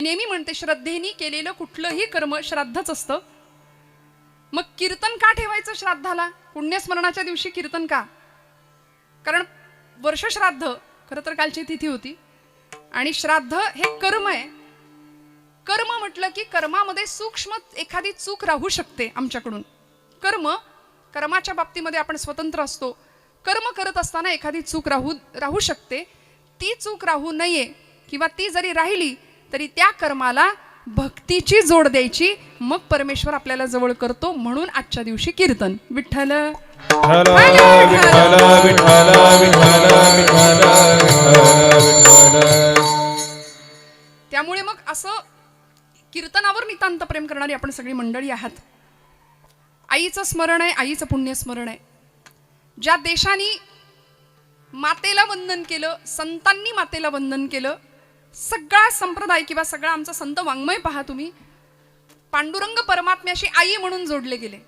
नेहमी म्हणते श्रद्धेने केलेलं कुठलंही कर्म श्राद्धच असतं. मग कीर्तन का ठेवायचं श्राद्धाला? पुण्यस्मरणाच्या दिवशी कीर्तन का? कारण वर्ष श्राद्ध खरं तर कालची तिथी होती आणि श्राद्ध हे कर्म आहे. कर्म म्हटलं की कर्मामध्ये सूक्ष्म एखादी चूक राहू शकते आमच्याकडून. कर्माच्या बाबतीमध्ये आपण स्वतंत्र असतो. कर्म करत असताना एखादी चूक राहू शकते. ती चूक राहू नये किंवा ती जरी राहिली तरी त्या कर्माला भक्तीची जोड द्यायची, मग परमेश्वर आपल्याला जवळ करतो. म्हणून आजच्या दिवशी कीर्तन विठ्ठल त्यामुळे मग असं कीर्तनावर नितांत प्रेम करणारी आपण सगळी मंडळी आहात. आईचं स्मरण आहे, आईचं पुण्य स्मरण आहे. ज्या देशांनी मातेला वंदन केलं, संतांनी मातेला वंदन केलं, सगळा संप्रदाय किंवा सगळा आमचा संत वाङ्मय पहा तुम्ही, पांडुरंग परमात्म्याशी आई म्हणून जोडले गेले.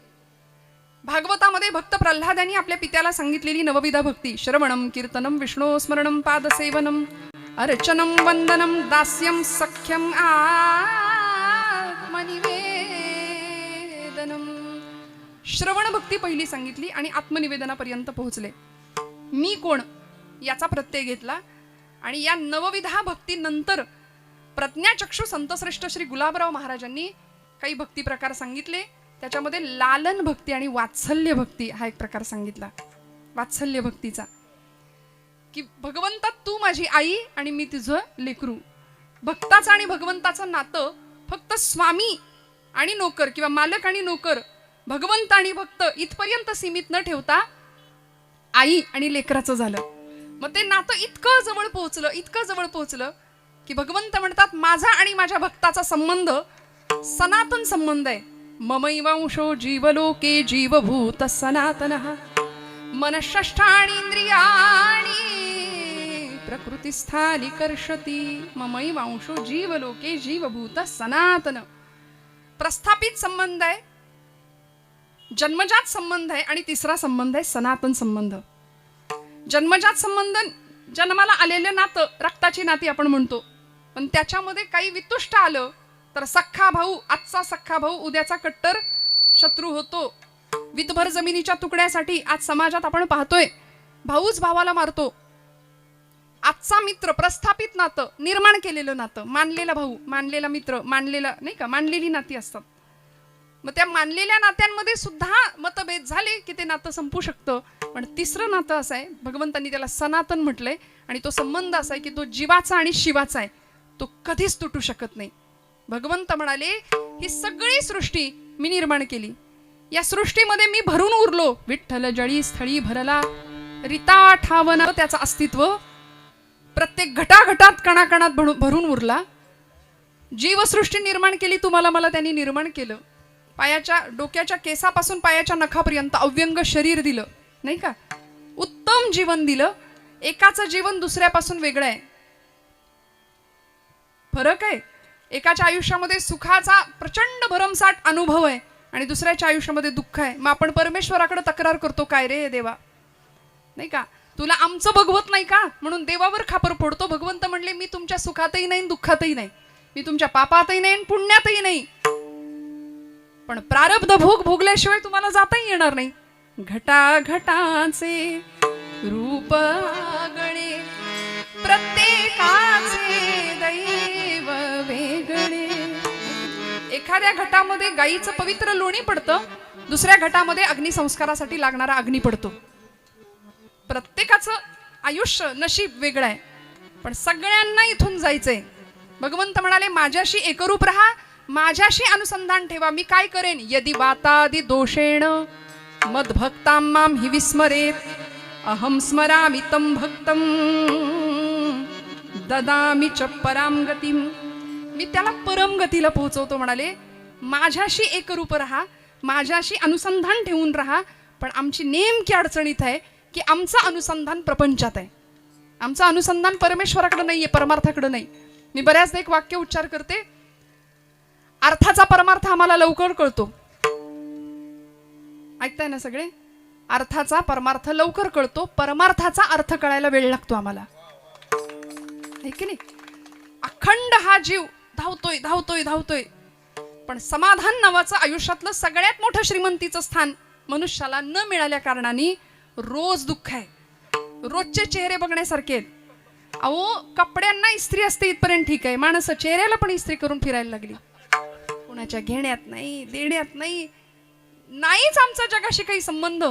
भागवतामध्ये भक्त प्रल्हादांनी आपल्या पित्याला सांगितलेली नवविधा भक्ती, श्रवणम कीर्तनम विष्णू स्मरणम पादसेवनम अर्चनम वंदनम दास्यम सख्यम आत्मनिवेदनम. श्रवण भक्ती पहिली सांगितली आणि आत्मनिवेदनापर्यंत पोहोचले. मी कोण याचा प्रत्यय घेतला आणि या नवविधा भक्तीनंतर प्रज्ञाचक्षु संतश्रेष्ठ श्री गुलाबराव महाराजांनी काही भक्ती प्रकार सांगितले. त्याच्यामध्ये लालन भक्ती आणि वात्सल्य भक्ती हा एक प्रकार सांगितला. वात्सल्य भक्तीचा की भगवंता तू माझी आई आणि मी तुझं लेकरू. भक्ताचं आणि भगवंताचं नातं फक्त स्वामी आणि नोकर किंवा मालक आणि नोकर, भगवंत आणि भक्त इथपर्यंत सीमित न ठेवता आई आणि लेकराचं झालं. मग ते नातं इतकं जवळ पोहोचलं की भगवंत म्हणतात माझा आणि माझ्या भक्ताचा संबंध सनातन संबंध आहे. ममैवांशो जीवलोके जीवभूत सनातनः मनःषष्ठाणि इंद्रियाणि प्रकृतिस्थानि कर्षति. ममैवांशो जीवलोके जीवभूत सनातन. प्रस्थापित संबंध आहे, जन्मजात संबंध आहे आणि तिसरा संबंध आहे सनातन संबंध. जन्मजात संबंध जन्माला आलेलं नातं, रक्ताची नाती आपण म्हणतो, पण त्याच्यामध्ये काही वितुष्ट आलं तर सख्खा भाऊ, आजचा सख्खा भाऊ उद्याचा कट्टर शत्रू होतो. विधभर जमिनीच्या तुकड्यासाठी आज समाजात आपण पाहतोय भाऊच भावाला मारतो. आजचा मित्र, प्रस्थापित नातं, निर्माण केलेलं नातं, मानलेला भाऊ, मानलेला मित्र, मानलेला नाही का, मानलेली नाती असतात. मग त्या मानलेल्या नात्यांमध्ये सुद्धा मतभेद झाले की ते नातं संपू शकतं. पण तिसरं नातं असं आहे, भगवंतांनी त्याला सनातन म्हटलंय आणि तो संबंध असा आहे की तो जीवाचा आणि शिवाचा आहे, तो कधीच तुटू शकत नाही. भगवंत म्हणाले ही सगळी सृष्टी मी निर्माण केली, या सृष्टीमध्ये मी भरून उरलो. विठ्ठल जळी स्थळी भरला रिता ठावन. त्याचं अस्तित्व प्रत्येक घटाघटात कणाकणात भरून उरला. जीवसृष्टी निर्माण केली, तुम्हाला मला त्यांनी निर्माण केलं. पायाच्या डोक्याच्या केसापासून पायाच्या नखापर्यंत अव्यंग शरीर दिलं नाही का, उत्तम जीवन दिलं. एकाचं जीवन दुसऱ्यापासून वेगळं आहे, फरक आहे. एकाच्या आयुष्यामध्ये सुखाचा प्रचंड भरमसाठ अनुभव आहे आणि दुसऱ्याच्या आयुष्यामध्ये दुःख आहे. मग आपण परमेश्वराकडे तक्रार करतो, काय रे देवा नाही का, तुला आमचं बघवत नाही का, म्हणून देवावर खापर फोडतो. भगवंत म्हणले मी तुमच्या सुखातही नाही दुःखातही नाही, मी तुमच्या पापातही नाही पुण्यातही नाही, पण प्रारब्ध भोग भोगल्याशिवाय तुम्हाला जाताही येणार नाही. घटाघटाचे रूप आगळे प्रत्येकाचे दैव वेगळे. एखाद्या घटामध्ये गाईचं पवित्र लोणी पडतं, दुसऱ्या घटामध्ये अग्निसंस्कारासाठी लागणारा अग्नी पडतो. प्रत्येकाचं आयुष्य नशीब वेगळं आहे, पण सगळ्यांना इथून जायचंय. भगवंत म्हणाले माझ्याशी एकरूप राहा, माझ्याशी अनुसंधान ठेवा. मी काय करेन, यदि वातादि दोषेण मद्भक्तां मां हि विस्मरेत अहं स्मरामि तं भक्तं ददामि च परां गतिं. मी त्याला परम गतीला पोहोचवतो. म्हणाले माझ्याशी एकरूप राहा, माझ्याशी अनुसंधान ठेवून राहा. पण आमची नेमकी अडचणीत आहे की आमचं अनुसंधान प्रपंचात आहे, आमचं अनुसंधान परमेश्वराकडे नाहीये, परमार्थाकडे नाही. मी बऱ्याचदा एक वाक्य उच्चार करते, अर्थाचा परमार्थ आम्हाला लवकर कळतो. ऐकताय ना सगळे, अर्थाचा परमार्थ लवकर कळतो, परमार्थाचा अर्थ कळायला वेळ लागतो आम्हाला, आहे की नाही. अखंड हा जीव धावतोय धावतोय धावतोय. पण समाधान नावाचं आयुष्यातलं सगळ्यात मोठं श्रीमंतीचं स्थान मनुष्याला न मिळाल्या कारणाने रोज दुःख आहे. रोजचे चेहरे बघण्यासारखे आहेत. अहो, कपड्यांना इस्त्री असते इथपर्यंत ठीक आहे, माणसं चेहऱ्याला पण इस्त्री करून फिरायला लागली. कोणाच्या घेण्यात नाही, देण्यात नाही, नाहीच आमचा जगाशी काही संबंध.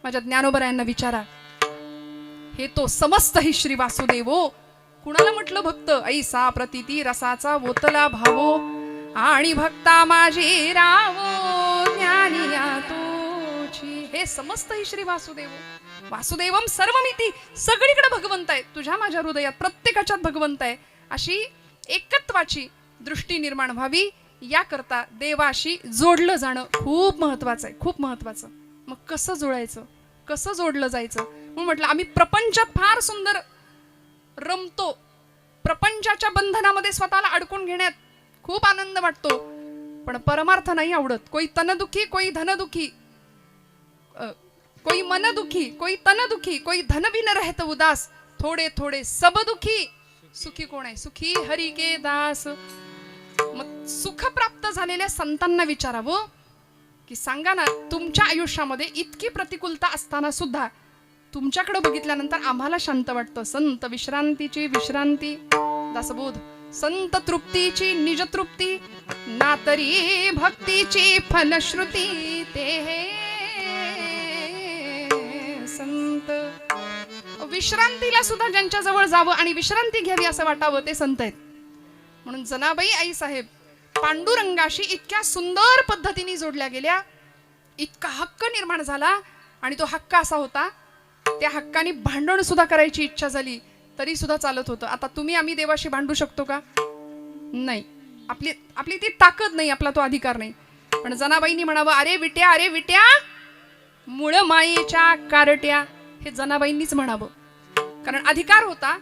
माझ्या ज्ञानोबरायांना विचारा, हे तो समस्त हि श्री वासुदेवो. कुणाला म्हटलं भक्त? ऐसा प्रतीती रसाचा ओतला भावो, आणि भक्ता माझी रावो ज्ञानिया तोची. हे समस्त हि श्री वासुदेवो. वासुदेवम सर्वमिती. सगळीकडे भगवंत आहे, तुझ्या माझ्या हृदयात प्रत्येकाच्यात भगवंत आहे. अशी एकत्वाची दृष्टी निर्माण व्हावी, याकरता देवाशी जोडलं जाणं खूप महत्वाचं आहे, खूप महत्वाचं. मग कसं जुळायचं, कसं जोडलं जायचं? म्हणून म्हटलं आम्ही प्रपंचात फार सुंदर रमतो, प्रपंचाच्या बंधनामध्ये स्वतःला अडकून घेण्यात खूप आनंद वाटतो, पण परमार्थ नाही आवडत. कोई तनदुखी, कोई धनदुखी, कोई मन दुखी, कोई तन दुखी, कोई धन भी न रहत उदास, थोडे थोडे सब दुखी, सुखी कोण आहे? सुखी हरी के दास. मग सुख प्राप्त झालेल्या संतांना विचारावं की सांगा ना, तुमच्या आयुष्यामध्ये इतकी प्रतिकूलता असताना सुद्धा तुमच्याकडे बघितल्यानंतर आम्हाला शांत वाटतं. संत विश्रांतीची विश्रांती, दासबोध. संत तृप्तीची निजतृप्ती, ना तरी भक्तीची फलश्रुती. ते संत. विश्रांतीला सुद्धा ज्यांच्या जवळ जावं आणि विश्रांती घ्यावी असं वाटावं ते संत आहेत. म्हणून जनाबाई आई साहेब पांडुरंगाशी इतक्या सुंदर पद्धतीने जोडल्या गेल्या, इतका हक्क निर्माण झाला. आणि तो हक्क असा होता, त्या हक्काने भांडण सुद्धा करायची इच्छा झाली तरी सुद्धा चालत होतं. आता तुम्ही आम्ही देवाशी भांडू शकतो का? नाही. आपली ती ताकद नाही, आपला तो अधिकार नाही. पण जनाबाईंनी म्हणावं, अरे विट्या, अरे विट्या, मुळ मायेच्या कारट्या. हे जनाबाईंनीच म्हणावं, कारण अधिकार होता.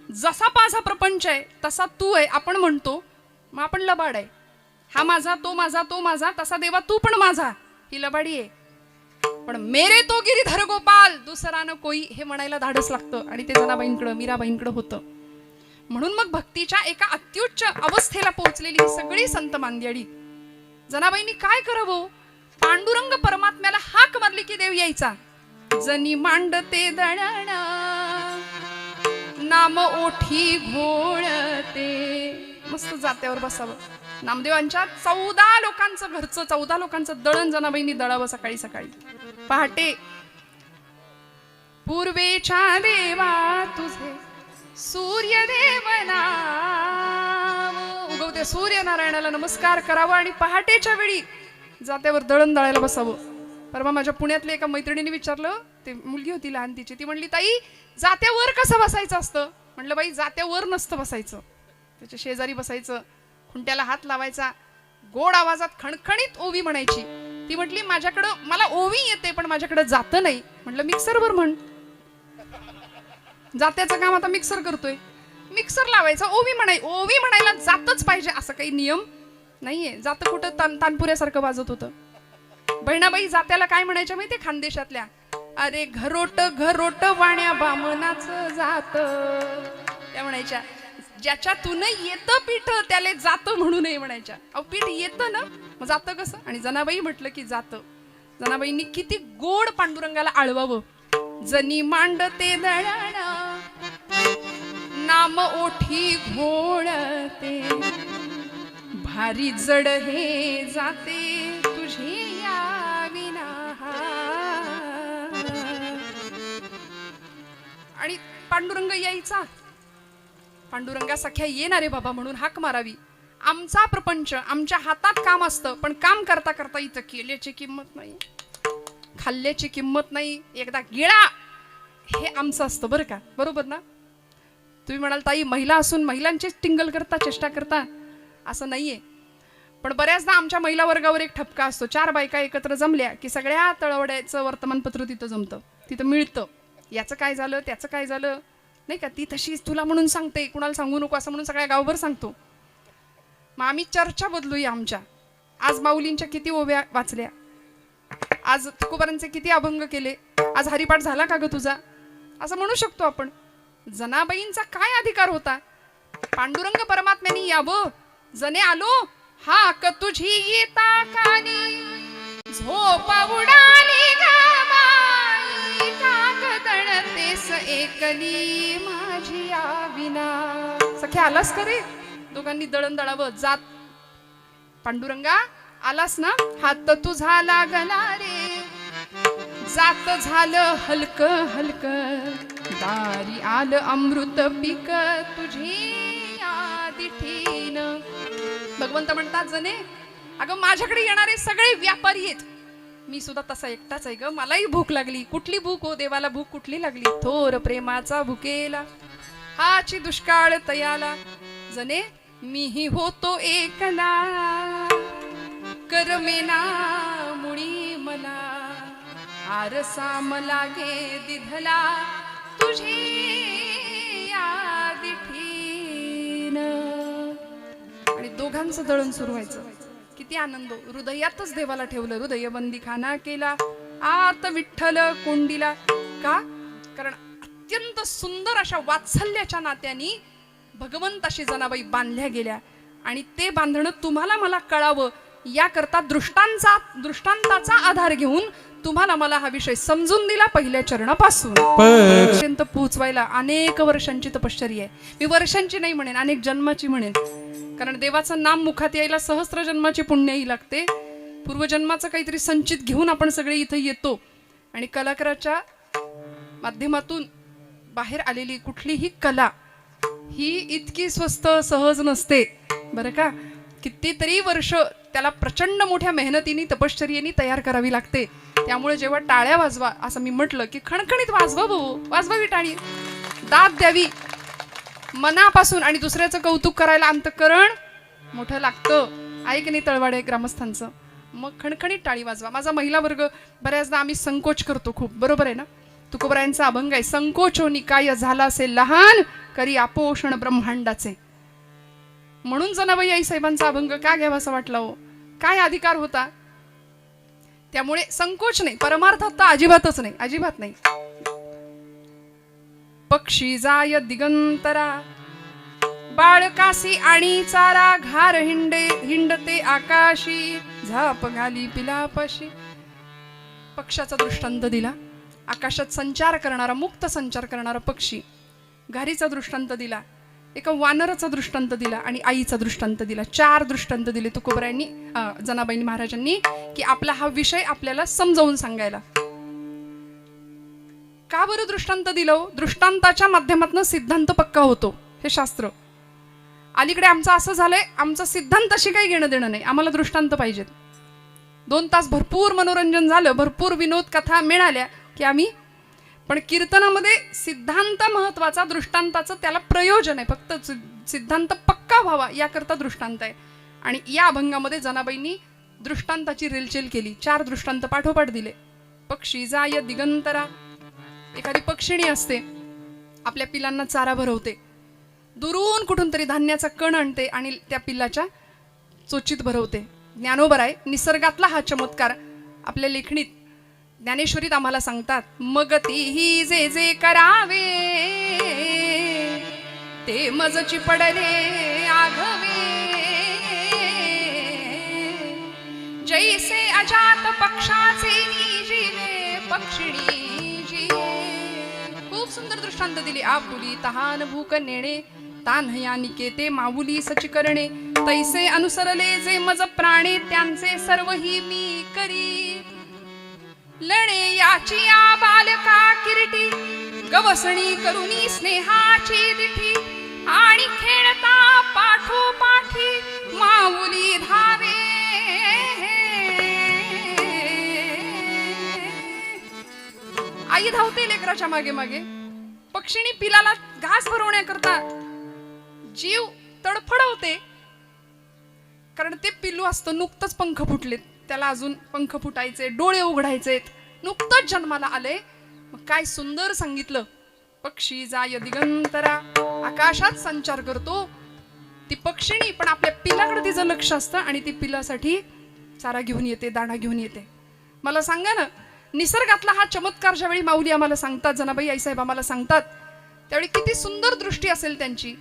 जसा माझा प्रपंच आहे तसा तू आहे आपण म्हणतो, मग आपण लबाड आहे. हा माझा, तो माझा, तो माझा, तसा देवा तू पण माझा, ही लबाडी आहे. पण मेरे तो गिरीधर गोपाल, दुसरा न कोई, हे म्हणायला धाडस लागतं. आणि ते जनाबाईंकडं, मीराबाईंकडं होतं. म्हणून मग भक्तीच्या एका अत्युच्च अवस्थेला पोहोचलेली ही सगळी संत मांदियाळी. जनाबाईंनी काय करावं? पांडुरंग परमात्म्याला हाक मारली की देव यायचा. जनी मांडते दळणा, नाम ओठी घोळते. मस्त जात्यावर बसावं. नामदेवांच्या 14 लोकांचं घरचं, 14 लोकांचं दळण जनाबाईंनी दळावं सकाळी सकाळी पहाटे. पूर्वेच्या देवा तुझे सूर्यदेव नाव, उगवत्या सूर्यनारायणाला नमस्कार करावा आणि पहाटेच्या वेळी जात्यावर दळण दळायला बसावं. परवा माझ्या पुण्यातल्या एका मैत्रिणीने विचारलं, ते मुलगी होती लहान तिची, ती म्हणली ताई जात्यावर कसं बसायचं असतं? म्हटलं बाई जात्यावर नसतं बसायचं, त्याच्या शेजारी बसायचं, खुंट्याला हात लावायचा, गोड आवाजात खणखणीत ओवी म्हणायची. ती म्हटली माझ्याकडं, मला ओवी येते पण माझ्याकडे जातं नाही. म्हटलं मिक्सरवर म्हण. जात्याचं काम आता मिक्सर करतोय, मिक्सर लावायचा, ओवी ओवी म्हणायला जातच पाहिजे असं काही नियम नाहीये. जातं कुठं तानपुऱ्यासारखं वाजत होतं. बहिणाबाई जात्याला काय म्हणायच्या माहितीये खानदेशातल्या? अरे घरोट घरोट वाण्या बामणाचं जात. त्या म्हणायच्या ज्याच्यातून येतं पीठ त्याला जातं म्हणू नये म्हणायच्या. अहो पीठ येतं ना, मग जातं कसं? आणि जनाबाई म्हटलं की जातं. जनाबाईंनी किती गोड पांडुरंगाला आळवावं. जनी मांडते दळणा, नाम ओठी घोळते, भारी जड हे जाते तुझे या विना. आणि पांडुरंग यायचा. पांडुरंगा सख्या येणारे बाबा म्हणून हाक मारावी. आमचा प्रपंच, आमच्या हातात काम असतं, पण काम करता करता इथं केल्याची किंमत नाही, खाल्ल्याची किंमत नाही, एकदा गिळा हे आमचं असतं बरं का. बरोबर ना? तुम्ही म्हणाल ताई महिला असून महिलांचीच टिंगल करता, चेष्टा करता, असं नाहीये. पण बऱ्याचदा आमच्या महिला वर्गावर एक ठपका असतो. 4 बायका एकत्र जमल्या की सगळ्या तळवड्याचं वर्तमानपत्र तिथं जमतं, तिथं मिळतं. याचं काय झालं, त्याचं काय झालं, नाही का. ती तशीच तुला म्हणून सांगते, कुणाला सांगू नको असं म्हणून सगळ्या गावभर सांगतो. मग आम्ही चर्चा बदलूया आमच्या. आज माऊलींच्या किती ओव्या वाचल्या, आज तुकोबारांचे किती अभंग केले, आज हरिपाठ झाला का ग तुझा, असं म्हणू शकतो आपण. जनाबाईंचा काय अधिकार होता? पांडुरंग परमात्म्याने यावं जने आलो हाक तुझी येता कानी, झोप उडाली गाबाई, कागदळतेस एकली माझी आविना. सख्या आलास का रे? दोघांनी दळण दळावं. जात पांडुरंगा आलास ना? हात तुझा लागला रे, जात झालं हलक हलक, दारी आलं अमृत पीक तुझी आदिठीन. भगवंत म्हणतात जने, अगं माझ्याकडे येणारे सगळे व्यापारी आहेत, मी सुद्धा तसा एकटाच आहे ग. मलाही भूक लागली. कुठली भूक हो देवाला? भूक कुठली लागली? थोर प्रेमाचा भुकेला, हाची दुष्काळ तयाला. जने मीही होतो एकला, करमेना मुळी मला, आरसा मला गे दिधला तुझी आदिठीन. आणि दोघांचं दळण सुरू व्हायचं. किती आनंद. हृदयातच देवाला ठेवलं, हृदय बंदीखाना केला, आत विठ्ठल कोंडीला. का? कारण अत्यंत सुंदर अशा वात्सल्याच्या नात्यानी भगवंताशी जनाबाई बांधल्या गेल्या. आणि ते बांधणं तुम्हाला मला कळावं याकरता दृष्टांताचा आधार घेऊन तुम्हाला मला हा विषय समजून दिला पहिल्या चरणापासून पर्यंत पोहोचवायला. अनेक वर्षांची तपश्चर्या आहे. मी वर्षांची नाही म्हणेन, अनेक जन्माची म्हणेन. कारण देवाचं नाम मुखात यायला सहस्त्र जन्माची पुण्याही लागते. पूर्वजन्माचं काहीतरी संचित घेऊन आपण सगळे इथे येतो. आणि कलाकाराच्या माध्यमातून बाहेर आलेली कुठलीही कला ही इतकी स्वस्त सहज नसते बरं का. कितीतरी वर्ष त्याला प्रचंड मोठ्या मेहनतीने तपश्चर्येने तयार करावी लागते. त्यामुळे जेव्हा टाळ्या वाजवा असं मी म्हटलं की खणखणीत वाजवा भाऊ, वाजवावी टाळी, दाद द्यावी मनापासून. आणि दुसऱ्याचं कौतुक करायला अंतःकरण मोठं लागतं. आहे की नाही तळवाडे ग्रामस्थांचं? मग खणखणीत टाळी वाजवा. माझा महिला वर्ग बऱ्याचदा आम्ही संकोच करतो खूप, बरोबर आहे ना? तुकोबरायांचा अभंग आहे, संकोचो निकाय झाला असे लहान, करी आपोषण ब्रह्मांडाचे. म्हणून जनाबाई आई साहेबांचा अभंग का घ्यावा असं वाटला हो? काय अधिकार होता? त्यामुळे संकोच नाही, परमार्थात तर अजिबातच नाही, अजिबात नाही. पक्षी जाय दिगंतरा, बाळकासी आणि चारा, घार हिंडते आकाशी, झाप घाली पिलापाशी. पक्षाचा दृष्टांत दिला, आकाशात संचार करणारा, मुक्त संचार करणारा पक्षी. घारीचा दृष्टांत दिला, एका वानराचा दृष्टांत दिला आणि आईचा दृष्टांत दिला. 4 दृष्टांत दिले तुकोबरायांनी, जनाबाईंनी महाराजांनी, की आपला हा विषय आपल्याला समजावून सांगायला. का बरं दृष्टांत दिलं? दृष्टांताच्या माध्यमातून सिद्धांत पक्का होतो, हे शास्त्र. अलीकडे आमचं असं झालंय, आमचा सिद्धांताशी काही घेणं देणं नाही, आम्हाला दृष्टांत पाहिजेत. 2 तास भरपूर मनोरंजन झालं, भरपूर विनोद कथा मिळाल्या की आम्ही, पण कीर्तनामध्ये सिद्धांत महत्वाचा, दृष्टांताचं त्याला प्रयोजन आहे. फक्त सिद्धांत पक्का व्हावा याकरता दृष्टांत आहे. आणि या अभंगामध्ये जनाबाईंनी दृष्टांताची रेलचेल केली. 4 दृष्टांत पाठोपाठ दिले. पक्षी जाय दिगंतरा, एखादी पक्षिणी असते, आपल्या पिलांना चारा भरवते, दुरून कुठून तरी धान्याचा कण आणते आणि त्या पिल्लाच्या चोचीत भरवते. ज्ञानोबर आहे, निसर्गातला हा चमत्कार आपल्या लेखणीत ज्ञानेश्वरीत आम्हाला सांगतात. मग तीही जे जे करावे, ते मजची पडले आघवे, जैसे अजात पक्षाचे निजीवे, पक्षिणी जिये. खूप सुंदर दृष्टांत दिली. आपुली तहान भूक नेणे, तान्हया निकेते माऊली सची करणे, तैसे अनुसरले जे मज प्राणे, त्यांचे सर्वही मी करी. लणे याची या बालका किरीटी, गवसणी करुनी स्नेहाची दिठी, आणि खेळता पाठोपाठी माऊली धावे. आई धावते लेकराच्या मागे मागे. पक्षिणी पिलाला घास भरवण्याकरता जीव तडफडवते, कारण ते पिल्लू असतं, नुकतंच पंख फुटलेत, त्याला अजून पंख फुटायचे, डोळे उघडायचेत, नुकतंच जन्माला आले. मग काय सुंदर सांगितलं. पक्षी जाय दिगंतरा, आकाशात संचार करतो ती पक्षिणी, पण आपल्या पिलाकडे तिचं लक्ष असतं आणि ती पिलासाठी चारा घेऊन येते, दाणा घेऊन येते. मला सांगा ना, निसर्गातला हा चमत्कार ज्यावेळी माऊली आम्हाला सांगतात, जनाबाई आईसाहेब आम्हाला सांगतात, त्यावेळी किती सुंदर दृष्टी असेल त्यांची.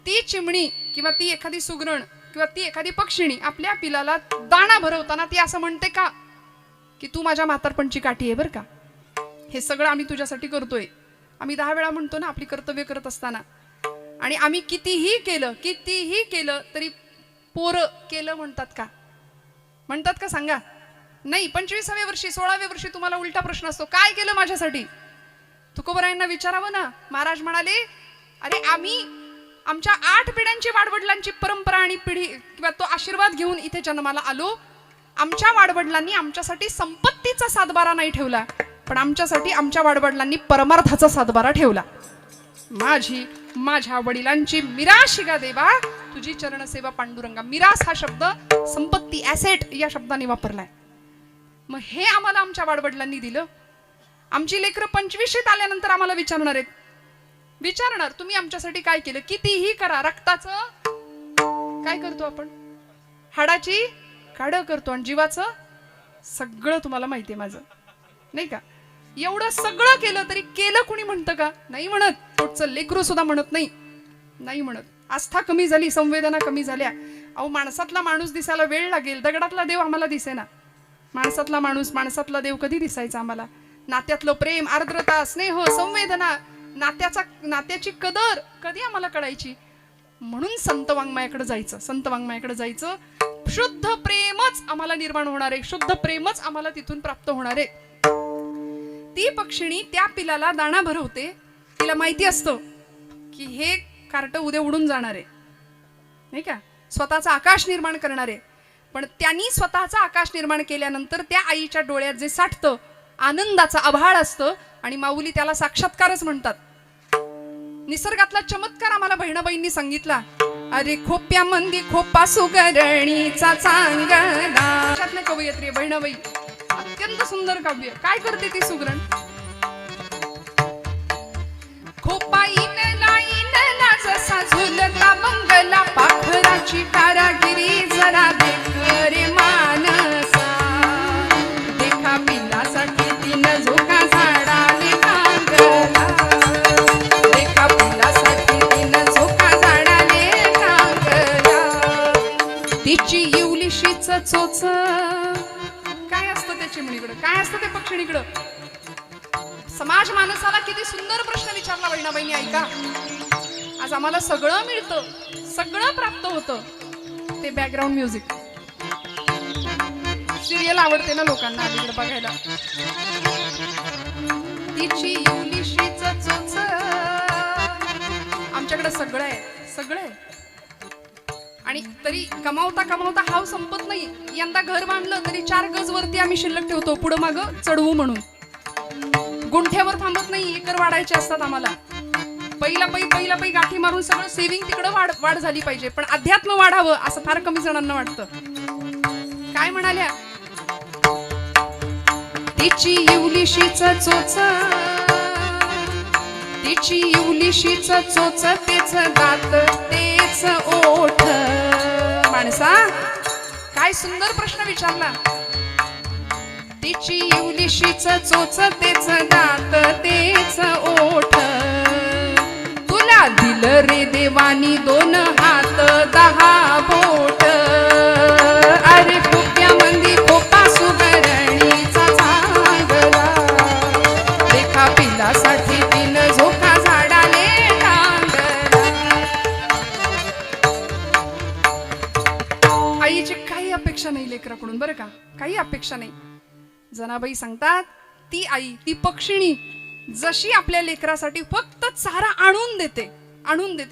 ती चिमणी किंवा ती एखादी सुगरण किंवा ती एखादी पक्षिणी आपल्या पिलाला दाणा भरवताना ती असं म्हणते का की तू माझ्या म्हातारपणची काठी आहे बरं का, हे सगळं आम्ही तुझ्यासाठी करतोय. आम्ही 10 वेळा म्हणतो ना आपली कर्तव्य करत असताना. आणि आम्ही कितीही केलं तरी पोरं केलं म्हणतात का? म्हणतात का सांगा? नाही. 25व्या वर्षी 16व्या वर्षी तुम्हाला उलटा प्रश्न असतो, काय केलं माझ्यासाठी? तुकोबरायांना विचारावं ना. महाराज म्हणाले, अरे आम्ही आमच्या 8 पिढ्यांची वाडवडिलांची परंपरा आणि पिढी किंवा तो आशीर्वाद घेऊन इथे जन्माला आलो. आमच्या वाडवडिलांनी आमच्यासाठी संपत्तीचा सातबारा नाही ठेवला, पण आमच्यासाठी आमच्या वाडवडिलांनी परमार्थाचा सातबारा ठेवला. माझ्या वडिलांची मिरास गा देवा, तुझी चरणसेवा पांडुरंगा. मिरास हा शब्द संपत्ती, ॲसेट या शब्दाने वापरलाय. मग हे आम्हाला आमच्या वाडवडिलांनी दिलं. आमची लेकरं 25शीत आल्यानंतर आम्हाला विचारणार तुम्ही आमच्यासाठी काय केलं? कितीही करा. रक्ताचं काय करतो आपण? हाडाची काढ करतो आणि जीवाचं सगळं तुम्हाला माहिती आहे माझं, नाही का? एवढं सगळं केलं तरी केलं कुणी म्हणतं का? नाही म्हणत. पोटचं लेकरू सुद्धा म्हणत नाही म्हणत. आस्था कमी झाली, संवेदना कमी झाल्या. अहो माणसातला माणूस दिसायला वेळ लागेल, दगडातला देव आम्हाला दिसेना. माणसातला माणूस, माणसातला देव कधी दिसायचा आम्हाला? नात्यातलं प्रेम, आर्द्रता, स्नेह, संवेदना, नात्याची कदर कधी आम्हाला कळायची? म्हणून संत वाङ्मयाकडे जायचं. शुद्ध प्रेमच आम्हाला निर्माण होणार आहे, शुद्ध प्रेमच आम्हाला तिथून प्राप्त होणार आहे. ती पक्षिणी त्या पिलाला दाणा भरवते. तिला माहिती असतं की हे कार्ट उद्या उडून जाणार आहे, नाही का? स्वतःचा आकाश निर्माण करणार आहे. पण त्यांनी स्वतःचा आकाश निर्माण केल्यानंतर त्या आईच्या डोळ्यात जे साठतं आनंदाचा आभाळ असतं आणि माऊली त्याला साक्षात्कारच म्हणतात. निसर्गातला चमत्कार आम्हाला बहिणाबाईंनी सांगितला. अरे खोप्या मंदी खोपा सुगरणीचा चांगला. कवयित्री बहिणाबाई, अत्यंत सुंदर काव्य. काय करते ती सुगरण? खोपा इनला जसा झुलता मंगला, पाखराची कारागिरी जरा देख रे मानसा. देखा पिलासाठी तिनं झोका झाडाले कांगला. देखा पिलासाठी तिनं झोका झाडाले कांगला. तिची इवलिशीच चोच. काय असतं त्या चिमणीकडं? काय असतं त्या पक्षिणीकडं? समाज माणसाला किती सुंदर प्रश्न विचारला बहिणाबाईंनी. ऐका, आज आम्हाला सगळं मिळतं, सगळं प्राप्त होतं. ते बॅकग्राऊंड म्युझिक सिरियल आवडते ना लोकांना अलीकडे बघायला. तिची इवलिशीच चोच. आमच्याकडे सगळं आहे. आणि तरी कमावता हाव संपत नाही. यंदा घर बांधलं तरी 4 गज वरती आम्ही शिल्लक ठेवतो, पुढं मागं चढवू म्हणून. गुंठ्यावर थांबत नाही, एकर वाढायचे असतात आम्हाला. पहिला पै गाठी मारून सगळं सेव्हिंग तिकडं वाढ झाली पाहिजे. पण अध्यात्म वाढावं असं फार कमी जणांना वाटतं. काय म्हणाल्या? तिची इवलिशीच चोच, तिची इवलिशीच चोच, तेच दात तेच ओठ. माणसा, काय सुंदर प्रश्न विचारला. तिची इवलिशीच चोच, तेच दात तेच ओठ. तुला दिलं रे देवानी 2 हात 10 बोट. अरे खोप्या मंदी खोपा सुगरणीचा चांगला. देखा पिलासाठी तिनं झोका झाडाले कांगला. आईची काही अपेक्षा नाही लेकराकडून बरं का, काही अपेक्षा नाही. जनाबाई सांगतात, ती आई, ती पक्षिणी जशी आपल्या लेकरासाठी फक्त चारा आणून देते.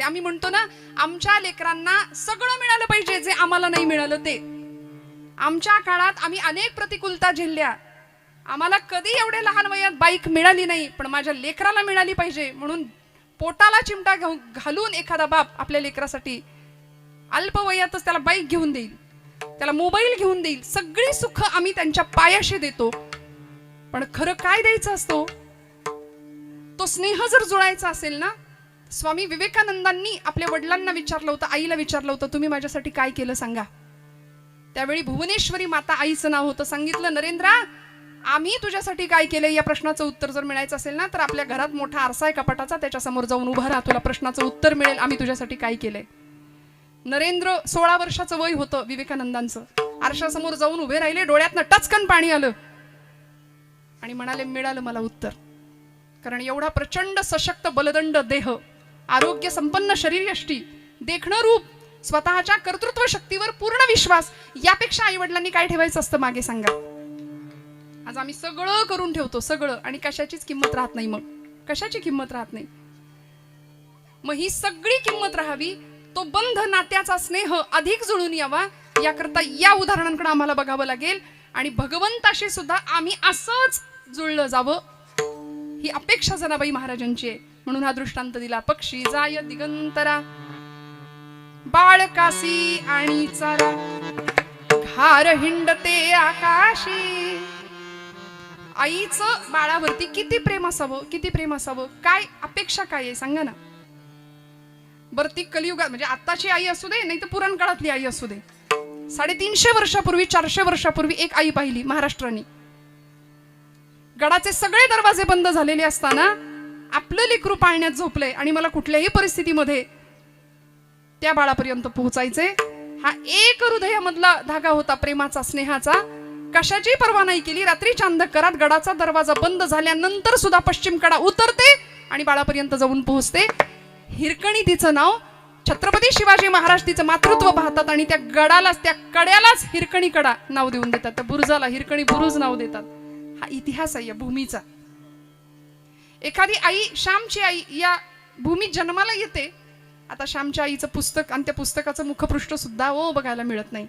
आम्ही म्हणतो ना, आमच्या लेकरांना सगळं मिळालं पाहिजे जे आम्हाला नाही मिळालं ते. आमच्या काळात आम्ही अनेक प्रतिकूलता झेलल्या. आम्हाला कधी एवढ्या लहान वयात बाईक मिळाली नाही, पण माझ्या लेकराला मिळाली पाहिजे म्हणून पोटाला चिमटा घालून एखादा बाप आपल्या लेकरासाठी अल्प वयातच त्याला बाईक घेऊन देईल, त्याला मोबाईल घेऊन देईल. सगळी सुख आम्ही त्यांच्या पायाशी देतो. पण खरं काय द्यायचं असतो? तो स्नेह जर जुळायचा असेल ना, स्वामी विवेकानंदांनी आपल्या वडिलांना विचारलं होतं, आईला विचारलं होतं, तुम्ही माझ्यासाठी काय केलं सांगा. त्यावेळी भुवनेश्वरी माता आईचं नाव होतं. सांगितलं, नरेंद्रा, आम्ही तुझ्यासाठी काय केलं या प्रश्नाचं उत्तर जर मिळायचं असेल ना, तर आपल्या घरात मोठा आरसा आहे कपाटाचा, त्याच्या समोर जाऊन उभा राहा, तुला प्रश्नाचं उत्तर मिळेल आम्ही तुझ्यासाठी काय केलंय. नरेंद्र 16 वर्षाचं वय होतं विवेकानंदांचं. आरशासमोर जाऊन उभे राहिले, डोळ्यातनं टचकन पाणी आलं आणि म्हणाले, मिळालं मला उत्तर. कारण एवढा प्रचंड सशक्त बलदंड देह, आरोग्य संपन्न शरीरयष्टी, देखणं रूप, स्वतःच्या कर्तृत्व शक्तीवर पूर्ण विश्वास, यापेक्षा आई वडिलांनी काय ठेवायचं असतं मागे सांगा. आज आम्ही सगळं करून ठेवतो, सगळं, आणि कशाचीच किंमत राहत नाही. मग कशाची किंमत राहत नाही. मग ही सगळी किंमत राहावी, तो बंध नात्याचा स्नेह अधिक जुळून यावा, याकरता या उदाहरणांकडे आम्हाला बघावं लागेल. आणि भगवंताशी सुद्धा आम्ही असंच जुळलं जावं, ही अपेक्षा जनाबाई महाराजांची आहे. म्हणून हा दृष्टांत दिला. पक्षी जाय दिगंतरा, बाळकासी आणि चारा, घार हिंडते आकाशी. आईचं बाळावरती किती प्रेम असावं, किती प्रेम असावं, काय अपेक्षा काय आहे सांगा ना. बरं, ती कलियुगात म्हणजे आत्ताची आई असू दे, नाही तर पुराण काळातली आई असू दे, 350 वर्षापूर्वी, 400 वर्षापूर्वी एक आई पाहिली महाराष्ट्राने. गडाचे सगळे दरवाजे बंद झालेले असताना आपलं लेकरू पाळण्यात झोपलंय आणि मला कुठल्याही परिस्थितीमध्ये त्या बाळापर्यंत पोहोचायचे. हा एक हृदयामधला धागा होता, प्रेमाचा, स्नेहाचा. कशाची पर्वा नाही केली. रात्रीच्या अंधकारात गडाचा दरवाजा बंद झाल्यानंतर सुद्धा पश्चिम कडा उतरते आणि बाळापर्यंत जाऊन पोहोचते. हिरकणी तिचं नाव. छत्रपती शिवाजी महाराज तिचं मातृत्व पाहतात आणि त्या गडालाच, त्या कड्यालाच हिरकणी कडा नाव देऊन देतात. त्या बुरुजाला हिरकणी बुरुज नाव देतात. हा इतिहास आहे या भूमीचा. एखादी आई, श्यामची आई, या भूमीत जन्माला येते. आता श्यामच्या आईचं पुस्तक आणि त्या पुस्तकाचं मुखपृष्ठ सुद्धा बघायला मिळत नाही.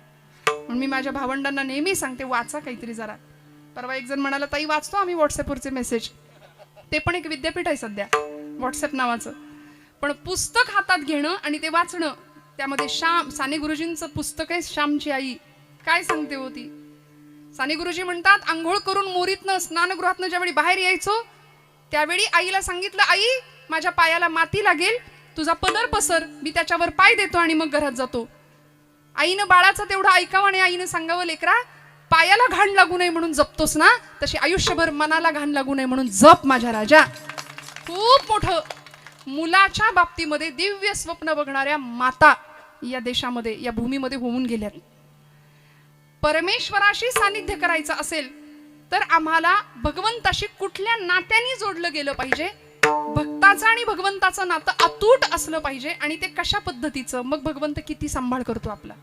म्हणून मी माझ्या भावंडांना नेहमी सांगते, वाचा काहीतरी जरा. परवा एक जण म्हणाला, ताई वाचतो आम्ही व्हॉट्सअपवरचे मेसेज. ते पण एक विद्यापीठ आहे सध्या, व्हॉट्सअप नावाचं. पण पुस्तक हातात घेणं आणि ते वाचणं, त्यामध्ये साने गुरुजींचं पुस्तक आहे श्यामची आई. काय सांगते होती साने गुरुजी म्हणतात, आंघोळ करून मोरीतनं, स्नानगृहातनं ज्यावेळी बाहेर यायचो त्यावेळी आईला सांगितलं, आई माझ्या पायाला माती लागेल, तुझा पदर पसर, मी त्याच्यावर पाय देतो आणि मग घरात जातो. आईनं बाळाचं तेवढं ऐकावं आणि आईनं सांगावं, लेकरा पायाला घाण लागू नये म्हणून जपतोस ना, तशी आयुष्यभर मनाला घाण लागू नये म्हणून जप माझ्या राजा. खूप मोठं मुलाच्या बाबतीमध्ये दिव्य स्वप्न बघणाऱ्या माता या देशामध्ये, या भूमीमध्ये होऊन गेल्यात. परमेश्वराशी सानिध्य करायचं असेल तर आम्हाला भगवंताशी कुठल्या नात्याने जोडलं गेलं पाहिजे. भक्ताचं आणि भगवंताचं नातं अतूट असलं पाहिजे. आणि ते कशा पद्धतीचं, मग भगवंत किती सांभाळ करतो आपला.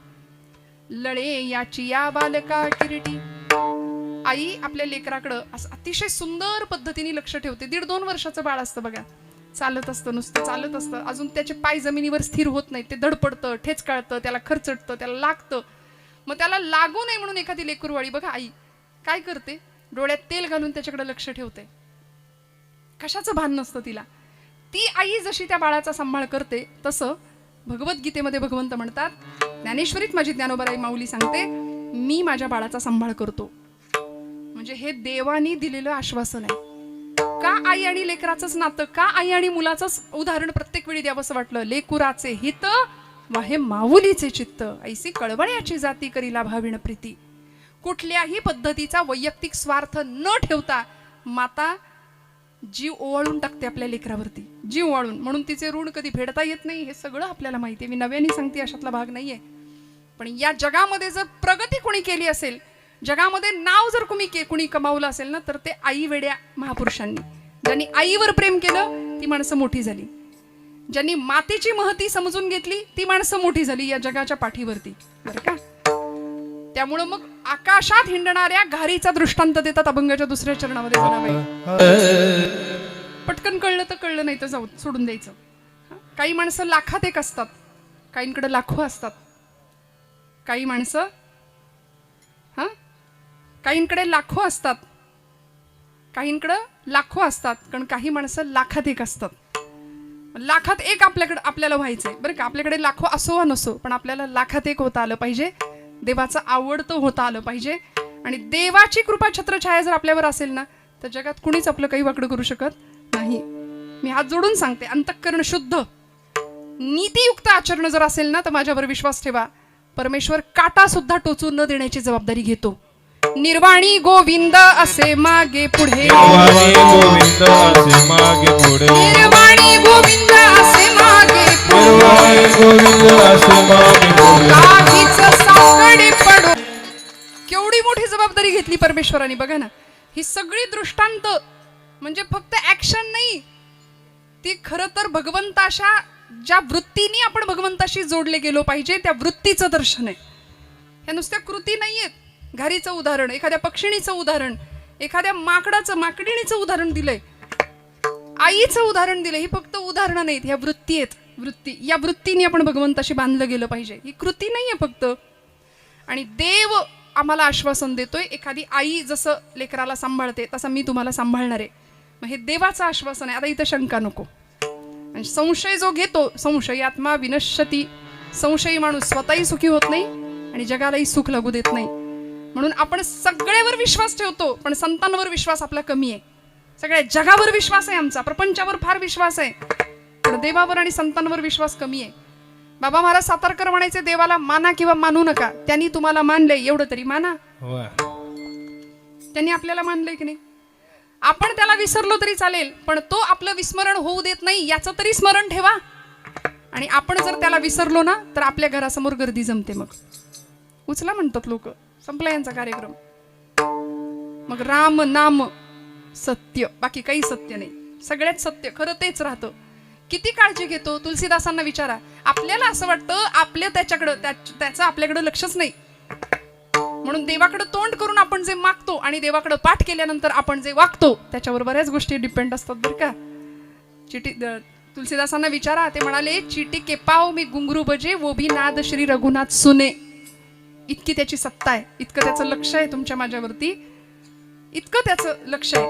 लळे याची या बालका किरीटी. आई आपल्या लेकराकडं असं अतिशय सुंदर पद्धतीने लक्ष ठेवते. 1.5-2 वर्षाचं बाळ असतं बघा, चालत असतं, नुसतं चालत असतं, अजून त्याचे पाय जमिनीवर स्थिर होत नाही, ते धडपडतं, ठेचकाळतं, त्याला खरचटतं, त्याला लागतं. मग त्याला लागू नये म्हणून एखादी लेकरूवाळी बघा आई काय करते, डोळ्यात तेल घालून त्याच्याकडे लक्ष ठेवते. कशाचं भान नसतं तिला. ती आई जशी त्या बाळाचा सांभाळ करते तसं भगवद्गीतेमध्ये भगवंत म्हणतात, ज्ञानेश्वरीत माझी ज्ञानोबाई माऊली सांगते, मी माझ्या बाळाचा सांभाळ करतो. म्हणजे हे देवानी दिलेलं आश्वासन आहे. का आई आणि लेकराचंच नातं, का आई आणि मुलाचंच उदाहरण प्रत्येक वेळी द्यावंसं वाटलं. लेकुराचे हित वाहे माऊलीचे चित्त, ऐसी कळवळ्याची जाती करीला भाविण प्रीती. कुठल्याही पद्धतीचा वैयक्तिक स्वार्थ न ठेवता माता जीव ओवाळून टाकते आपल्या लेकरावरती, जीव ओवाळून. म्हणून तिचे ऋण कधी फेडता येत नाही, हे सगळं आपल्याला माहिती आहे. मी नव्याने सांगते, अशातला भाग नाहीये. पण या जगामध्ये जर प्रगती कोणी केली असेल, जगामध्ये नाव जर कुणी कमावलं असेल ना, तर ते आई वेड्या महापुरुषांनी. ज्यांनी आईवर प्रेम केलं ती माणसं मोठी झाली. ज्यांनी मातेची महती समजून घेतली ती माणसं मोठी झाली या जगाच्या पाठीवरती, बरं का. त्यामुळं मग आकाशात हिंडणाऱ्या घारीचा दृष्टांत देतात अभंगाच्या 2ऱ्या चरणामध्ये. पटकन कळलं तर कळलं, नाही तर जाऊ सोडून द्यायचं. काही माणसं लाखात एक असतात, काहींकडे लाखो असतात. काही माणसं काहींकडे लाखो असतात, काहींकडे लाखो असतात. कारण काही माणसं लाखात एक असतात. लाखात एक आपल्याला व्हायचंय, बरं का. आपल्याकडे लाखो असो वा नसो, पण आपल्याला लाखात एक होता आलं पाहिजे. देवाचं आवडतं होता आलं पाहिजे. आणि देवाची कृपा छत्रछाया जर आपल्यावर असेल ना, तर जगात कुणीच आपलं काही वाकडं करू शकत नाही. मी हात जोडून सांगते, अंतःकरण शुद्ध, नीतियुक्त आचरण जर असेल ना, तर माझ्यावर विश्वास ठेवा, परमेश्वर काटा सुद्धा टोचून न देण्याची जबाबदारी घेतो. निर्वाणी गोविंद असे मागे पुढे, निर्वाणी गोविंद असे मागे पुढे, निर्वाणी गोविंद असे मागे पुढे, निर्वाणी गोविंद असे मागे पुढे, काहीच साकडे पडो. केवढी मोठी जबाबदारी घेतली परमेश्वराने. बघा ना, ही सगळी दृष्टांत म्हणजे फक्त ऍक्शन नाही, ती खरं तर भगवंताच्या ज्या वृत्तीने आपण भगवंताशी जोडले गेलो पाहिजे त्या वृत्तीचं दर्शन आहे. ह्या नुसत्या कृती नाहीयेत. घारीचं उदाहरण, एखाद्या पक्षिणीचं उदाहरण, एखाद्या माकडिणीचं उदाहरण दिलंय, आईचं उदाहरण दिलंय. ही फक्त उदाहरणं नाहीत, ह्या वृत्ती आहेत. वृत्ती, या वृत्तीने आपण भगवंताशी बांधलं गेलं पाहिजे. ही कृती नाहीये फक्त. आणि देव आम्हाला आश्वासन देतोय, एखादी आई जसं लेकराला सांभाळते तसा मी तुम्हाला सांभाळणार आहे. मग हे देवाचं आश्वासन आहे. आता इथं शंका नको. आणि संशय जो घेतो, संशयात्मा विनश्यती, संशयी माणूस स्वतःही सुखी होत नाही आणि जगालाही सुख लागू देत नाही. म्हणून आपण सगळ्यावर विश्वास ठेवतो, पण संतांवर विश्वास आपला कमी आहे. सगळ्या जगावर विश्वास आहे आमचा, प्रपंचावर फार विश्वास आहे, पण देवावर आणि संतांवर विश्वास कमी आहे. बाबा महाराज सातारकर म्हणायचे, देवाला माना किंवा मानू नका, त्यांनी तुम्हाला मानलंय एवढं तरी माना. त्यांनी आपल्याला मानलंय की नाही? आपण त्याला विसरलो तरी चालेल, पण तो आपलं विस्मरण होऊ देत नाही याचं तरी स्मरण ठेवा. आणि आपण जर त्याला विसरलो ना तर आपल्या घरासमोर गर्दी जमते. मग उचला म्हणतात लोक, संपला यांचा कार्यक्रम. मग राम नाम सत्य, बाकी काही सत्य नाही. सगळ्यात सत्य खरं तेच राहतं. किती काळजी घेतो तुलसीदासांना विचारा. आपल्याला असं वाटतं आपल्या त्याचं आपल्याकडं लक्षच नाही, म्हणून देवाकडे तोंड करून आपण जे मागतो आणि देवाकडे पाठ केल्यानंतर आपण जे वागतो त्याच्यावर बऱ्याच गोष्टी डिपेंड असतात बरं का. तुलसीदासांना विचारा, ते म्हणाले, चीटी के पाव मी घुंगरू बजे वो भी नाद श्री रघुनाथ सुने. इतकी त्याची सत्ता आहे, इतकं त्याचं लक्ष आहे तुमच्या माझ्यावरती, इतकं त्याचं लक्ष आहे.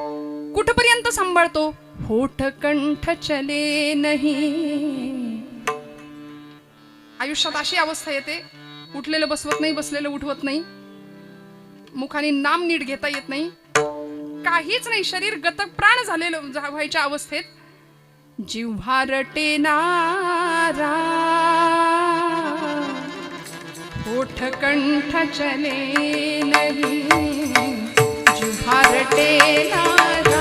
कुठपर्यंत सांभाळतो? होठ कंठ चले नाही. आयुष्यात अशी अवस्था येते, उठलेलं बसवत नाही, बसलेलं उठवत नाही, मुखाने नाम नीट घेता येत नाही, काहीच नाही, शरीर गतक प्राण झालेलं व्हायच्या अवस्थेत जिव्हा रटे नारा, होठ कंठ चले नहीं, जिव्हा रटे नारा,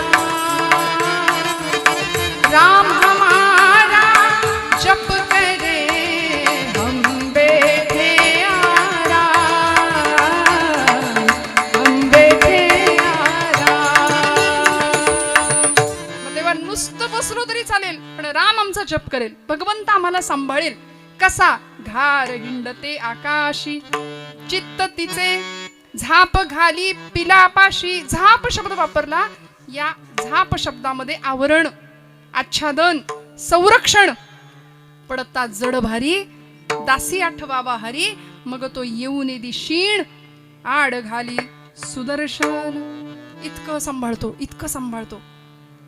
राम हमारा जप करे हम बैठे आराम, हम बैठे आराम. मग तेव्हा नुसतं बसलो तरी चालेल, पण राम आमचा जप करेल, भगवंत आम्हाला सांभाळेल. कसा? घार हिंडते आकाशी, चित्त तिचे झाप घाली पिलापाशी. झाप शब्द वापरला. या झाप शब्दामध्ये आवरण, आच्छादन, संरक्षण. पडता जड भारी दासी आठवावा हरी, मग तो येऊन दिशीण आड घाली सुदर्शन. इतकं सांभाळतो, इतकं सांभाळतो.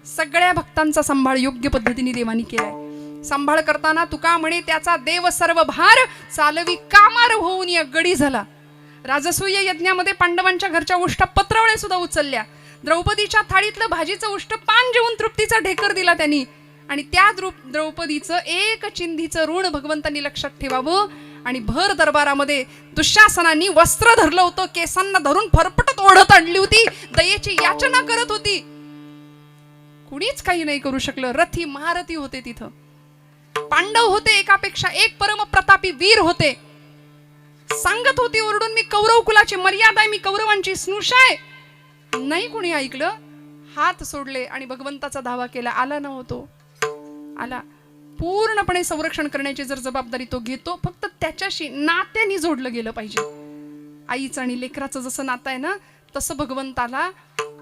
सगळ्या भक्तांचा सांभाळ योग्य पद्धतीने देवानी केलाय. सांभाळ करताना तुका म्हणे, त्याचा देव सर्व भार चालवी कामार होऊन या गडी झाला. राजसूय यज्ञामध्ये पांडवांच्या घरच्या उष्ट पत्रवळे सुद्धा उचलल्या. द्रौपदीच्या थाळीतलं भाजीचं उष्ट पान जेवून तृप्तीचा ढेकर दिला त्यांनी. आणि त्या द्रौपदीचं एक चिंधीचं ऋण भगवंतांनी लक्षात ठेवावं. आणि भर दरबारामध्ये दुःशासनाने वस्त्र धरलं होतं, केसांना धरून फरफटत ओढत आणली होती, दयेची याचना करत होती. कुणीच काही नाही करू शकलं. रथी महारथी होते तिथं, पांडव होते, एकापेक्षा एक परम प्रतापी वीर होते. सांगत होती ओरडून, मी कौरव कुलाची मर्यादा आहे, मी कौरवांची स्नुषा आहे. नाही कोणी ऐकलं, हात सोडले आणि भगवंताचा धावा केला. आला नव्हतो, आला. पूर्णपणे संरक्षण करण्याची जर जबाबदारी तो घेतो, फक्त त्याच्याशी नात्याने जोडलं गेलं पाहिजे. आईचं आणि लेकराचं जसं नातं आहे ना, तसं भगवंताला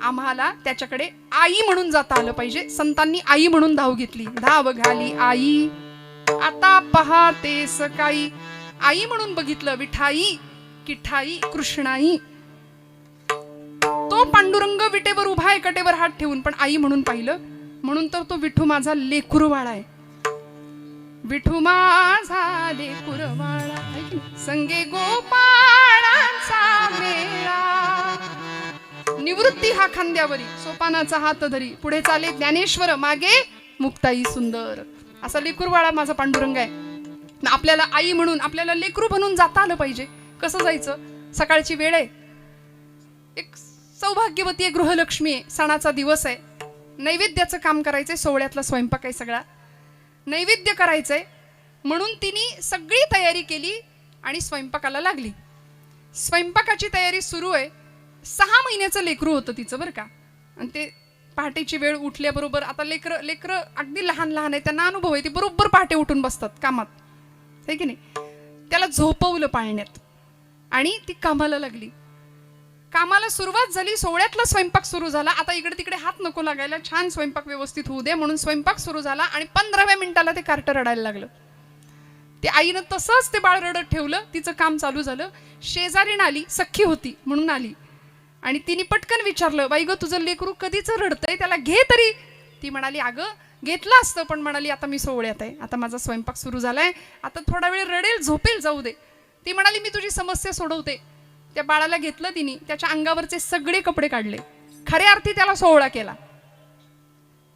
आम्हाला त्याच्याकडे आई म्हणून जाता आलं पाहिजे. संतांनी आई म्हणून धाव घेतली. धाव घाली आई आता पहाते सकाळी. आई म्हणून बघितलं. विठाई किठाई कृष्णाई. तो पांडुरंग विटेवर उभा आहे, कटेवर हात ठेवून, पण आई म्हणून पाहिलं. म्हणून तर तो विठू माझा लेकुरवाळा आहे. विठू माझा लेकुरवाळा, संगे गोपाळांचा मेळा. निवृत्ती हा खांद्यावरी, सोपानाचा हात धरी, पुढे चाले ज्ञानेश्वर, मागे मुक्ताई सुंदर. असा लेकुरवाळा माझा पांडुरंग आहे. आपल्याला आई म्हणून, आपल्याला लेकरू बनून जाता आलं पाहिजे. कसं जायचं? सकाळची वेळ आहे, एक सौभाग्यवती आहे, गृहलक्ष्मी आहे, सणाचा दिवस आहे, नैवेद्याचं काम करायचंय, सोहळ्यातला स्वयंपाक आहे, सगळा नैवेद्य करायचंय, म्हणून तिने सगळी तयारी केली आणि स्वयंपाकाला लागली. स्वयंपाकाची तयारी सुरू आहे. 6 महिन्याचं लेकरू होतं तिचं बरं का. आणि ते पहाटेची वेळ उठल्याबरोबर, आता लेकरं अगदी लहान लहान आहे, त्यांना अनुभव आहे, ती बरोबर पहाटे उठून बसतात कामात, आहे की नाही. त्याला झोपवलं पाळण्यात आणि ती कामाला लागली. कामाला सुरुवात झाली, सोहळ्यातला स्वयंपाक सुरू झाला. आता इकडे तिकडे हात नको लागायला, छान स्वयंपाक व्यवस्थित होऊ दे म्हणून स्वयंपाक सुरू झाला. आणि 15व्या मिनिटाला ते कार्ट रडायला लागलं. ते आईनं तसंच ते बाळ रडत ठेवलं. तिचं काम चालू झालं. शेजारीण आली, सख्खी होती म्हणून आली, आणि तिने पटकन विचारलं, बाई ग तुझं लेकरू कधीच रडतंय, त्याला घे तरी. ती म्हणाली, अगं घेतलं असतं, पण म्हणाली आता मी सोहळ्यात आहे, आता माझा स्वयंपाक सुरू झालाय, आता थोडा वेळ रडेल, झोपेल, जाऊ दे. ती म्हणाली, मी तुझी समस्या सोडवते. त्या बाळाला घेतलं तिने, त्याच्या अंगावरचे सगळे कपडे काढले, खऱ्या अर्थी त्याला सोहळा केला.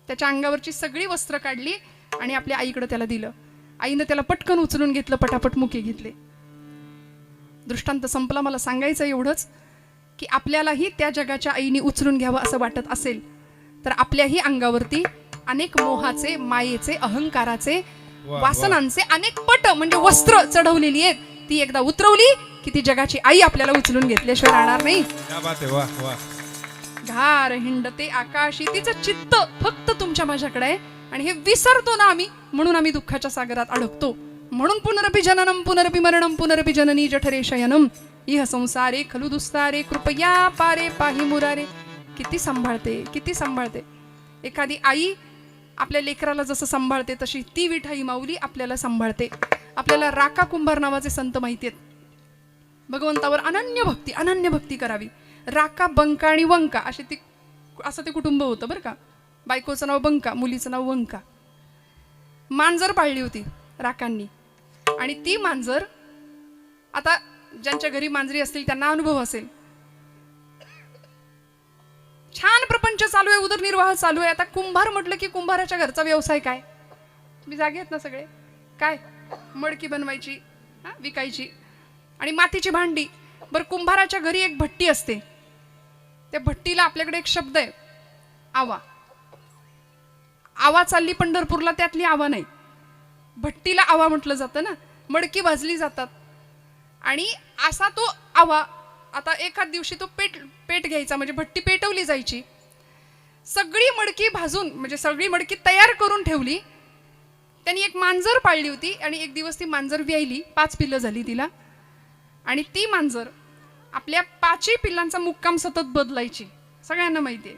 त्याच्या अंगावरची सगळी वस्त्र काढली आणि आपल्या आईकडे त्याला दिलं. आईनं त्याला पटकन उचलून घेतलं, पटापट मुके घेतले. दृष्टांत संपला. मला सांगायचं एवढंच की आपल्यालाही त्या जगाच्या आईने उचलून घ्यावं असं वाटत असेल तर आपल्याही अंगावरती अनेक मोहाचे, मायेचे, अहंकाराचे, वासनांचे अनेक पट म्हणजे वस्त्र चढवलेली आहेत. ती एकदा उतरवली की ती जगाची आई आपल्याला उचलून घेतल्याशिवाय राहणार नाही. घार हिंडते आकाशी, तिचं चित्त फक्त तुमच्या माझ्याकडे आहे. आणि हे विसरतो ना आम्ही, म्हणून आम्ही दुःखाच्या सागरात अडकतो. म्हणून पुनरपि जननम पुनरपि मरणम पुनरपि जननी जठरे शयनम इह संसारे खलु दुस्तारे कृपया पारे पाहि मुरारे. किती सांभाळते, किती सांभाळते. एखादी आई आपल्या लेकराला जसं सांभाळते तशी ती विठाई माऊली आपल्याला सांभाळते. आपल्याला राका कुंभार नावाचे संत माहिती आहेत. भगवंतावर अनन्य भक्ती करावी. राका, बंका आणि वंका असं ते कुटुंब होतं बरं का. बायकोचं नाव बंका, मुलीचं नाव वंका. मांजर पाळली होती राकांनी, आणि ती मांजर, आता ज्यांच्या घरी मांजरी असतील त्यांना अनुभव असेल, छान प्रपंच चालू आहे, उदरनिर्वाह चालू आहे. आता कुंभार म्हटलं की कुंभाराच्या घरचा व्यवसाय काय? तुम्ही जागे आहेत ना सगळे? काय? मडकी बनवायची, विकायची, आणि मातीची भांडी. बरं, कुंभाराच्या घरी एक भट्टी असते. त्या भट्टीला आपल्याकडे एक शब्द आहे, आवा. आवा चालली पंढरपूरला, त्यातली आवा नाही. भट्टीला आवा म्हटलं जातं ना. मडकी भाजली जातात आणि असा तो आवा. आता एखाद दिवशी तो पेट घ्यायचा, म्हणजे भट्टी पेटवली जायची. सगळी मडकी भाजून, म्हणजे सगळी मडकी तयार करून ठेवली. त्यांनी एक मांजर पाळली होती आणि एक दिवस ती मांजर व्यायली. 5 पिल्लं झाली तिला. आणि ती मांजर आपल्या 5ही पिल्लांचा मुक्काम सतत बदलायची. सगळ्यांना माहिती आहे.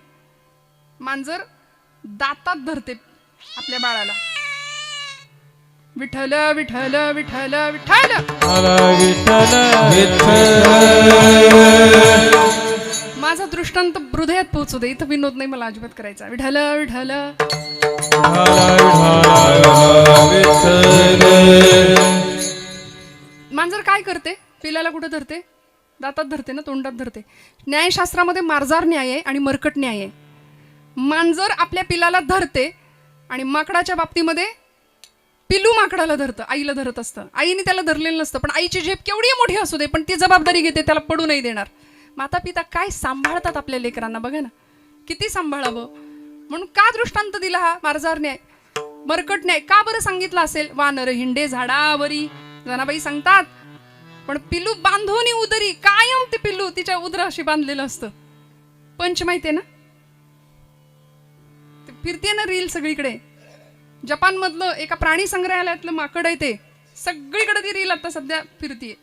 मांजर दातात धरते आपल्या बाळाला. विठ्ठल विठ्ठल विठ्ठल विठ्ठल. माझा दृष्टांत हृदयात पोहोचू दे. इथं विनोद नाही मला अजिबात करायचा. विठ्ठल विठ्ठल. मांजर काय करते? पिलाला कुठं धरते? दातात धरते ना, तोंडात धरते. न्यायशास्त्रामध्ये मार्जार न्याय आहे आणि मरकट न्याय आहे. मांजर आपल्या पिलाला धरते आणि माकडाच्या बाबतीमध्ये पिलू माकडाला धरतं, आईला धरत असतं. आईने त्याला धरलेलं नसतं, पण आईची झेप केवढी मोठी असू दे पण ती जबाबदारी घेते, त्याला पडू नाही देणार. माता पिता काय सांभाळतात आपल्या लेकरांना, बघा ना किती सांभाळावं. म्हणून का दृष्टांत दिला हा मार्जार न्याय, मरकट न्याय? का बरं सांगितलं असेल? वानर हिंडे झाडावरी, जनाबाई सांगतात. पण पिलू बांधून उदरी, कायम ते पिल्लू तिच्या उदराशी बांधलेलं असतं. पंच माहितीये ना, फिरते ना रील सगळीकडे. जपान मधलं एका प्राणी संग्रहालयातलं माकड आहे, ते सगळीकडे ती रील आता सध्या फिरतीये.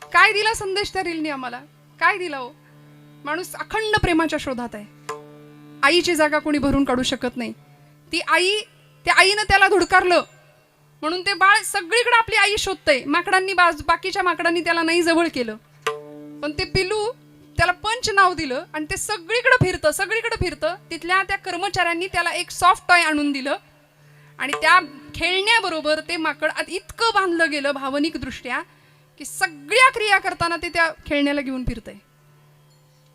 काय दिला संदेश त्या रीलने आम्हाला? काय दिला हो? माणूस अखंड प्रेमाच्या शोधात आहे. आईची जागा कोणी भरून काढू शकत नाही. ती आई, त्या आईनं त्याला धुडकारलं म्हणून ते बाळ सगळीकडे आपली आई शोधतंय. माकडांनी, बाकीच्या माकडांनी त्याला नाही जवळ केलं, पण ते पिलू, त्याला पंच नाव दिलं आणि ते सगळीकडे फिरतं. तिथल्या त्या कर्मचाऱ्यांनी त्याला एक सॉफ्ट टॉय आणून दिलं आणि त्या खेळण्याबरोबर ते माकड इतकं बांधलं गेलं भावनिक दृष्ट्या की सगळ्या क्रिया करताना ते त्या खेळण्याला घेऊन फिरतंय.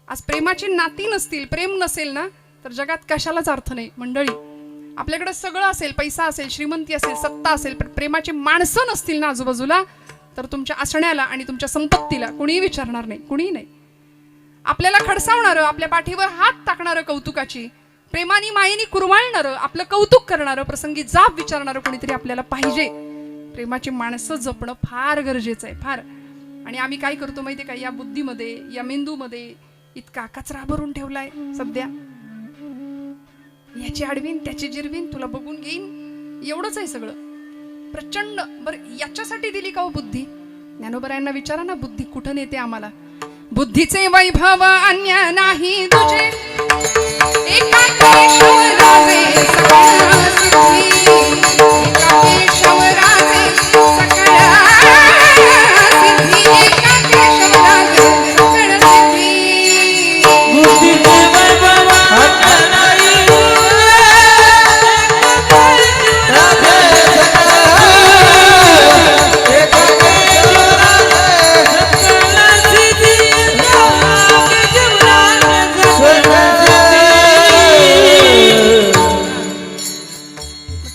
आज प्रेमाची नाती नसतील, प्रेम नसेल ना, तर जगात कशालाच अर्थ नाही मंडळी. आपल्याकडे सगळं असेल, पैसा असेल, श्रीमंती असेल, सत्ता असेल, पण प्रेमाची माणसं नसतील ना आजूबाजूला, तर तुमच्या असण्याला आणि तुमच्या संपत्तीला कुणीही विचारणार नाही, कुणीही नाही. आपल्याला खडसावणारं, आपल्या पाठीवर हात टाकणारं कौतुकाची, प्रेमानी मायेनी कुरवाळणारं, आपलं कौतुक करणारं, प्रसंगी जाब विचारणारं कोणीतरी आपल्याला पाहिजे. प्रेमाची माणसं जपणं फार गरजेचं आहे, फार. आणि आम्ही काय करतो माहितीये का, या बुद्धीमध्ये, या मेंदूमध्ये इतका कचरा भरून ठेवलाय सध्या. याची आडवीन, त्याची जिरवीन, तुला बघून घेईन, एवढंच आहे सगळं. प्रचंड. बरं, याच्यासाठी दिली का हो बुद्धी? ज्ञानोबरायांना विचारा ना, बुद्धी कुठं नेते आम्हाला? बुद्धीचे वैभव अन्य नाही तुझे, एका केशवराजे सकळ सिद्धी, एका केशवराजे सकळ सिद्धी, एका केशवराजे सकळ सिद्धी. बुद्धीचे वैभव अन्य नाही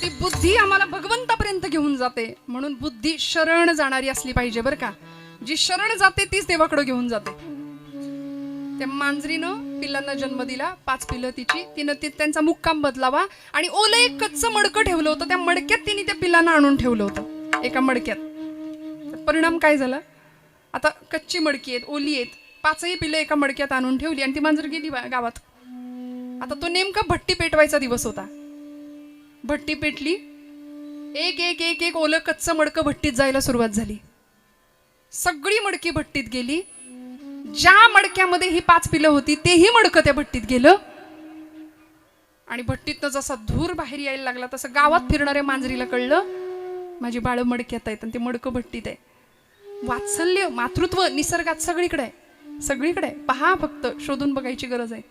ती बुद्धी आम्हाला भगवंतापर्यंत घेऊन जाते. म्हणून बुद्धी शरण जाणारी असली पाहिजे बरं का. जी शरण जाते तीच देवाकडे घेऊन जाते. त्या मांजरीनं पिल्लांना जन्म दिला, 5 पिल्लं तिची. तिनं त्यांचा मुक्काम बदलावा आणि ओलं एक कच्चं मडकं ठेवलं होतं. त्या मडक्यात तिने त्या पिल्लांना आणून ठेवलं होतं, एका मडक्यात. परिणाम काय झाला? आता कच्ची मडकी आहेत, ओली आहेत, 5ही पिल्लं एका मडक्यात आणून ठेवली आणि ती मांजर गेली गावात. आता तो नेमका भट्टी पेटवायचा दिवस होता. भट्टी पेटली, एक एक एक एक ओलं कच्चं मडकं भट्टीत जायला सुरुवात झाली. सगळी मडकी भट्टीत गेली. ज्या मडक्यामध्ये ही 5 पिलं होती तेही मडकं त्या भट्टीत गेलं. आणि भट्टीतनं जसा धूर बाहेर यायला लागला तसं गावात फिरणाऱ्या मांजरीला कळलं, माझी बाळं मडक्यात आहेत आणि ते मडकं भट्टीत आहे. वात्सल्य, मातृत्व निसर्गात सगळीकडे आहे, सगळीकडे आहे. पहा, फक्त शोधून बघायची गरज आहे.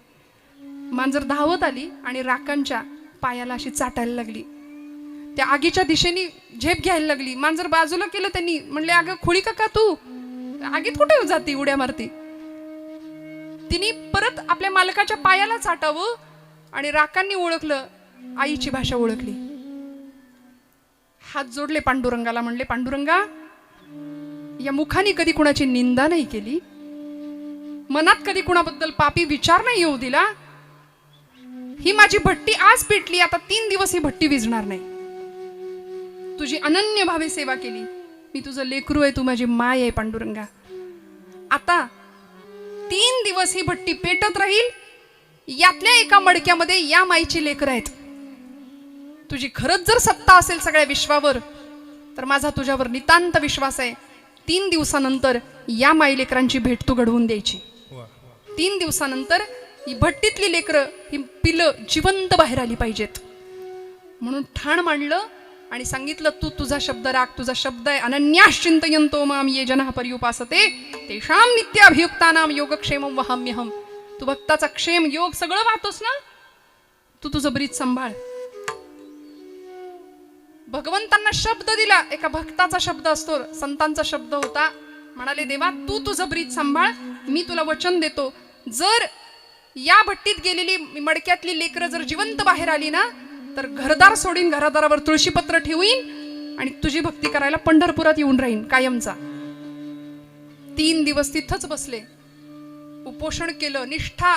मांजर धावत आली आणि राकांच्या पायाला अशी चाटायला लागली. त्या आगीच्या दिशेने झेप घ्यायला लागली. मांजर बाजूला केलं त्यांनी, म्हणले, अगं खोळी का तू आगीत कुठे जाती, उड्या मारती? तिने परत आपल्या मालकाच्या पायाला चाटावं आणि राकांनी ओळखलं, आईची भाषा ओळखली. हात जोडले पांडुरंगाला, म्हणले, पांडुरंगा, या मुखाने कधी कुणाची निंदा नाही केली, मनात कधी कुणाबद्दल पापी विचार नाही येऊ दिला. ही माझी भट्टी आज पेटली, आता 3 दिवस ही भट्टी विझणार नाही. तुझी अनन्य भावे सेवा केली, मी तुझं लेकरू आहे, तू माझी माय आहे पांडुरंगा. आता 3 दिवस ही भट्टी पेटत राहील. यातल्या एका मडक्यामध्ये या माईची लेकरं आहेत. तुझी खरंच जर सत्ता असेल सगळ्या विश्वावर, तर माझा तुझ्यावर नितांत विश्वास आहे. 3 दिवसानंतर या माई लेकरांची भेट तू घडवून द्यायची. 3 दिवसानंतर ही भट्टीतली लेकरं, ही पिलं जिवंत बाहेर आली पाहिजेत. म्हणून ठाण मांडलं आणि सांगितलं, तू तुझा शब्द राख, तुझा शब्द आहे, अनन्याश्चिंतयन्तो माम ये जनः पर्युपासते तेषां नित्याभियुक्तानां योगक्षेमं वहाम्यहम्. तू भक्ताचा क्षेम, योग सगळं वाहतोस ना, तू तुझं ब्रीद सांभाळ. भगवंतांना शब्द दिला, एका भक्ताचा शब्द असतो, संतांचा शब्द होता. म्हणाले, देवा, तू तुझं ब्रीद सांभाळ, मी तुला वचन देतो, जर या भट्टीत गेलेली मडक्यातली लेकरं जर जिवंत बाहेर आली ना, तर घरदार सोडीन, घरादारावर तुळशीपत्र ठेवीन आणि तुझी भक्ती करायला पंढरपुरात येऊन राहीन कायमचा. 3 दिवस तिथंच बसले, उपोषण केलं, निष्ठा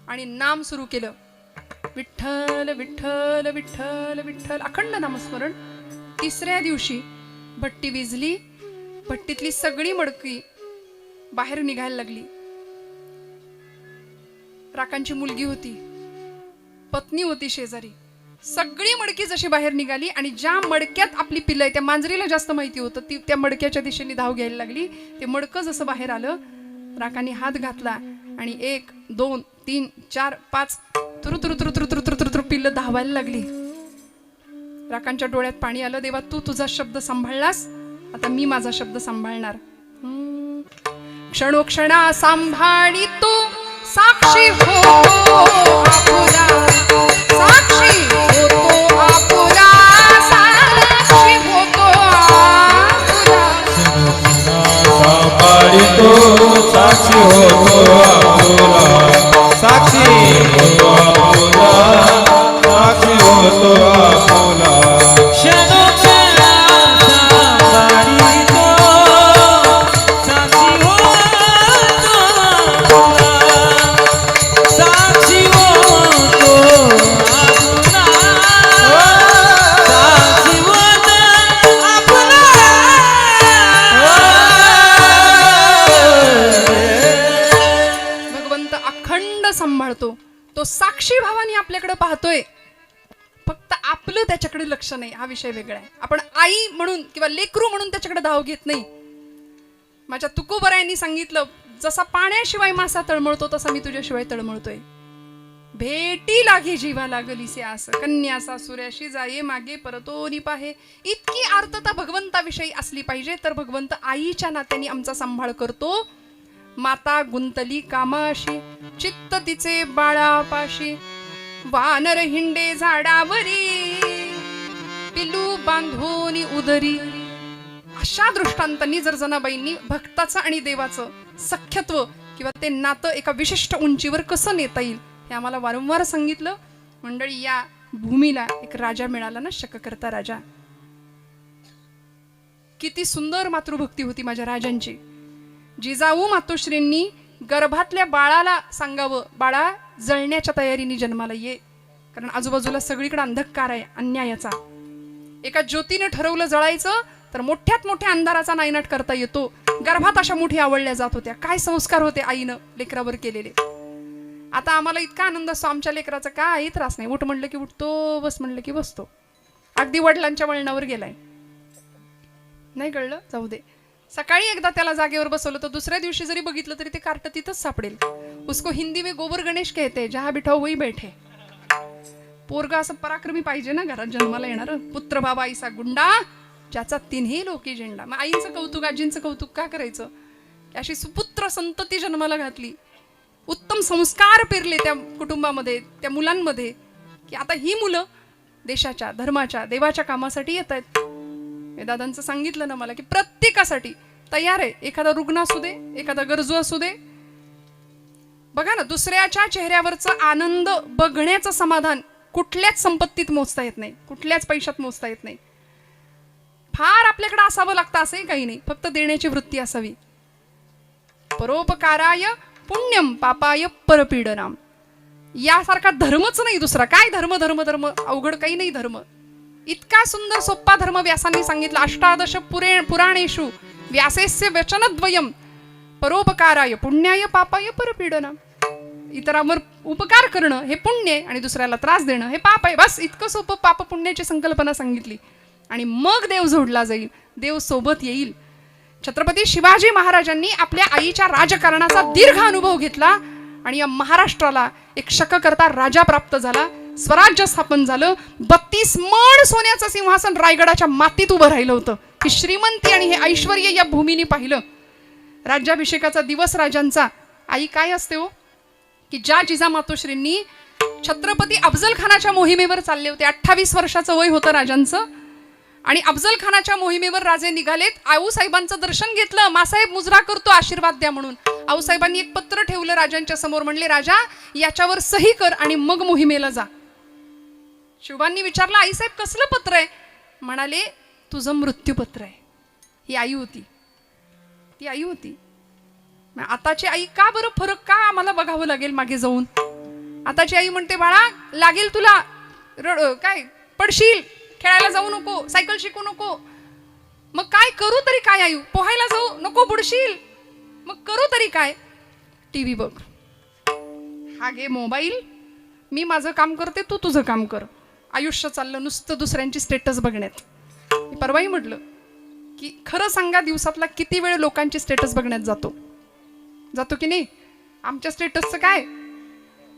आणि नाम सुरू केलं. विठ्ठल विठ्ठल विठ्ठल विठ्ठल, अखंड नामस्मरण. 3ऱ्या दिवशी भट्टी विझली. भट्टीतली सगळी मडकी बाहेर निघायला लागली. राकांची मुलगी होती, पत्नी होती शेजारी. सगळी मडकी जशी बाहेर निघाली आणि ज्या मडक्यात आपली पिल्लं आहे, त्या मांजरीला जास्त माहिती होतं, ती त्या मडक्याच्या दिशेने धाव घ्यायला लागली. ते मडकं जसं बाहेर आलं, राकांनी हात घातला आणि 1 2 3 4 5 तुरु तुरु तुरु तुरु तुरु तुरु तुरु पिल्लं धावायला लागली. राकांच्या डोळ्यात पाणी आलं. देवा, तू तुझा शब्द सांभाळलास, आता मी माझा शब्द सांभाळणार. क्षणोक्षणा सांभाळी तो साक्षी होतो आपुला, साक्षी होतो आपुला, साक्षी होतो आपुला. सांभाळितो साक्षी होतो आपुला, साक्षी होतो आपुला, साक्षी होतो आपुला. क्षणोक्षणा सांभाळितो साक्षी होतो आपुला. पाहतो, तो साक्षी भावाने आपल्याकडे पाहतोय, फक्त आपलं त्याच्याकडे लक्ष नाही. हा विषय वेगळा आहे. आपण आई म्हणून किंवा लेकरू म्हणून त्याच्याकडे धाव घेत नाही. माझ्या तुकोबरायांनी सांगितलं, जसा पाण्याशिवाय मासा तळमळतो तसा मी तुझ्याशिवाय तळमळतोय. भेटी लागे जीवा लागलीसे आस, कन्यासा सूर्याशी जाये मागे परतोनी पाहे. इतकी आर्तता भगवंताविषयी असली पाहिजे, तर भगवंत आईच्या नात्याने आमचा सांभाळ करतो. माता गुंतली कामाशी, चित्त तिचे बाळापाशी. वानर हिंडे झाडावरी, पिलू बांधोनी उदरी. अशा दृष्टांतांनी जर जनाबाईंनी भक्ताचं आणि देवाचं सख्यत्व किंवा ते नातं एका विशिष्ट उंचीवर कसं नेता येईल हे आम्हाला वारंवार सांगितलं. मंडळी, या भूमीला एक राजा मिळाला ना, शककर्ता राजा. किती सुंदर मातृभक्ती होती माझ्या राजांची. जिजाऊ मातोश्रींनी गर्भातल्या बाळाला सांगावं, बाळा जळण्याच्या तयारीने जन्माला ये, कारण आजूबाजूला सगळीकडे अंधकार आहे अन्यायाचा. एका ज्योतीने ठरवलं जळायचं तर मोठ्यात मोठ्या अंधाराचा नायनाट करता येतो. गर्भात अशा मुठी आवडल्या जात होत्या. काय संस्कार होते आईनं लेकरावर केलेले. आता आम्हाला इतका आनंद असतो, आमच्या लेकराचा काही त्रास नाही. उठ म्हणलं की उठतो, बस म्हणलं की बसतो. अगदी वडिलांच्या वळणावर गेलाय. नाही कळलं, जाऊ दे. सकाळी एकदा त्याला जागेवर बसवलं तर दुसऱ्या दिवशी जरी बघितलं तरी ते कार्ट तिथंच सापडेल. उसको हिंदी में गोबर गणेश कहते, जहां बिठाओ वही बैठे. पोरगा असं पराक्रमी पाहिजे ना घरात जन्माला येणार. पुत्र बाबा आईसा गुंडा, ज्याचा तिन्ही लोकी झेंडा. मग आईचं कौतुक, आजींचं कौतुक का करायचं? अशी सुपुत्र संतती जन्माला घातली, उत्तम संस्कार पेरले त्या कुटुंबामध्ये, त्या मुलांमध्ये, की आता ही मुलं देशाच्या, धर्माच्या, देवाच्या कामासाठी येत आहेत. दादांचं सांगितलं ना मला, की प्रत्येकासाठी तयार आहे. एखादा रुग्ण असू दे, एखादा गरजू असू दे. बघा ना, दुसऱ्याच्या चेहऱ्यावरचं आनंद बघण्याचं समाधान कुठल्याच संपत्तीत मोजता येत नाही, कुठल्याच पैशात मोजता येत नाही. फार आपल्याकडे असावं लागतं असंही काही नाही, फक्त देण्याची वृत्ती असावी. परोपकाराय पुण्यम पापाय परपीडनाम. यासारखा धर्मच नाही दुसरा. काय धर्म धर्म धर्म, अवघड काही नाही धर्म. इतका सुंदर सोप्पा धर्म व्यासांनी सांगितला. अष्टादश पुराणेषु व्यासेस्य वचनद्वयम परोपकाराय पुण्याय पापाय परपीडनाम. इतरांवर उपकार करणं हे पुण्य आहे आणि दुसऱ्याला त्रास देणं हे पाप आहे. बस इतकं सोपं पाप पुण्याची संकल्पना सांगितली आणि मग देव जोडला जाईल, देव सोबत येईल. छत्रपती शिवाजी महाराजांनी आपल्या आईच्या राजकारणाचा दीर्घ अनुभव घेतला आणि या महाराष्ट्राला एक शककर्ता राजा प्राप्त झाला. स्वराज्य स्थापन झालं. 32 मण सोन्याचं सिंहासन रायगडाच्या मातीत उभं राहिलं होतं. ही श्रीमंती आणि हे ऐश्वर या भूमीने पाहिलं. राज्याभिषेकाचा दिवस राजांचा. आई काय असते हो, की ज्या जिजामातोश्रींनी छत्रपती अफजल खानाच्या मोहिमेवर चालले होते. 28 वर्षाचं वय होतं राजांचं आणि अफजल खानाच्या मोहिमेवर राजे निघालेत. आऊसाहेबांचं दर्शन घेतलं. मासाहेब मुजरा करतो, आशीर्वाद द्या म्हणून. आऊसाहेबांनी एक पत्र ठेवलं राजांच्या समोर. म्हणले, राजा याच्यावर सही कर आणि मग मोहिमेला जा. शिवबांनी विचारलं, आईसाहेब कसलं पत्र आहे? म्हणाले, तुझं मृत्यूपत्र आहे. ही आई होती, ती आई होती. आताची आई का बरं फरक का आम्हाला बघावं लागेल मागे जाऊन? आताची आई म्हणते, बाळा लागेल तुला काय पडशील, खेळायला जाऊ नको, सायकल शिकू नको. मग काय करू तरी काय आई? पोहायला जाऊ नको, बुडशील. मग करू तरी काय? टीव्ही बघ, हा घे मोबाईल, मी माझं काम करते, तू तुझं काम कर. आयुष्य चाललं नुसतं दुसऱ्यांची स्टेटस बघण्यात. मी परवाही म्हटलं की खरं सांगा, दिवसातला किती वेळ लोकांची स्टेटस बघण्यात जातो की नाही? आमच्या स्टेटसचं काय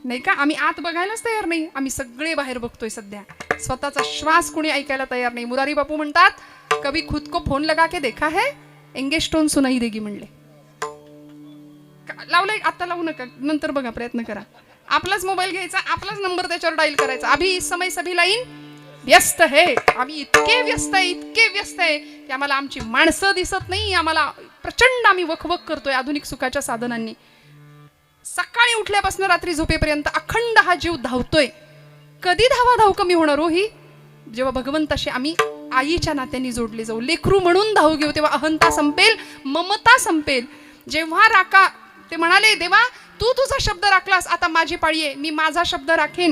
नाही का? आम्ही आत बघायलाच तयार नाही. आम्ही सगळे बाहेर बघतोय सध्या. स्वतःचा श्वास कोणी ऐकायला तयार नाही. मुरारी बापू म्हणतात, कभी खुद को फोन लगा के देखा है, एंगेज टोन सुनाई देगी म्हणले. लावलंय आता, लावू नका, नंतर बघा, प्रयत्न करा. आपलाच मोबाईल घ्यायचा, आपलाच नंबर त्याच्यावर डायल करायचा. अभी इस समय सभी लाईन व्यस्त है. आम्ही इतके व्यस्त आहे की आम्हाला आमची माणसं दिसत नाही. आम्हाला प्रचंड आम्ही वखवक करतोय आधुनिक सुखाच्या साधनांनी. सकाळी उठल्यापासून रात्री झोपेपर्यंत अखंड हा जीव धावतोय. कधी धाव कमी होणार हो ही? जेव्हा भगवंताशी आम्ही आईच्या नात्याने जोडले जाऊ, लेकरू म्हणून धाव घेऊ, तेव्हा अहंता संपेल, ममता संपेल. जेव्हा राका, ते म्हणाले, देवा तू तुझा शब्द राखलास, आता माझी पाळी आहे, मी माझा शब्द राखेन.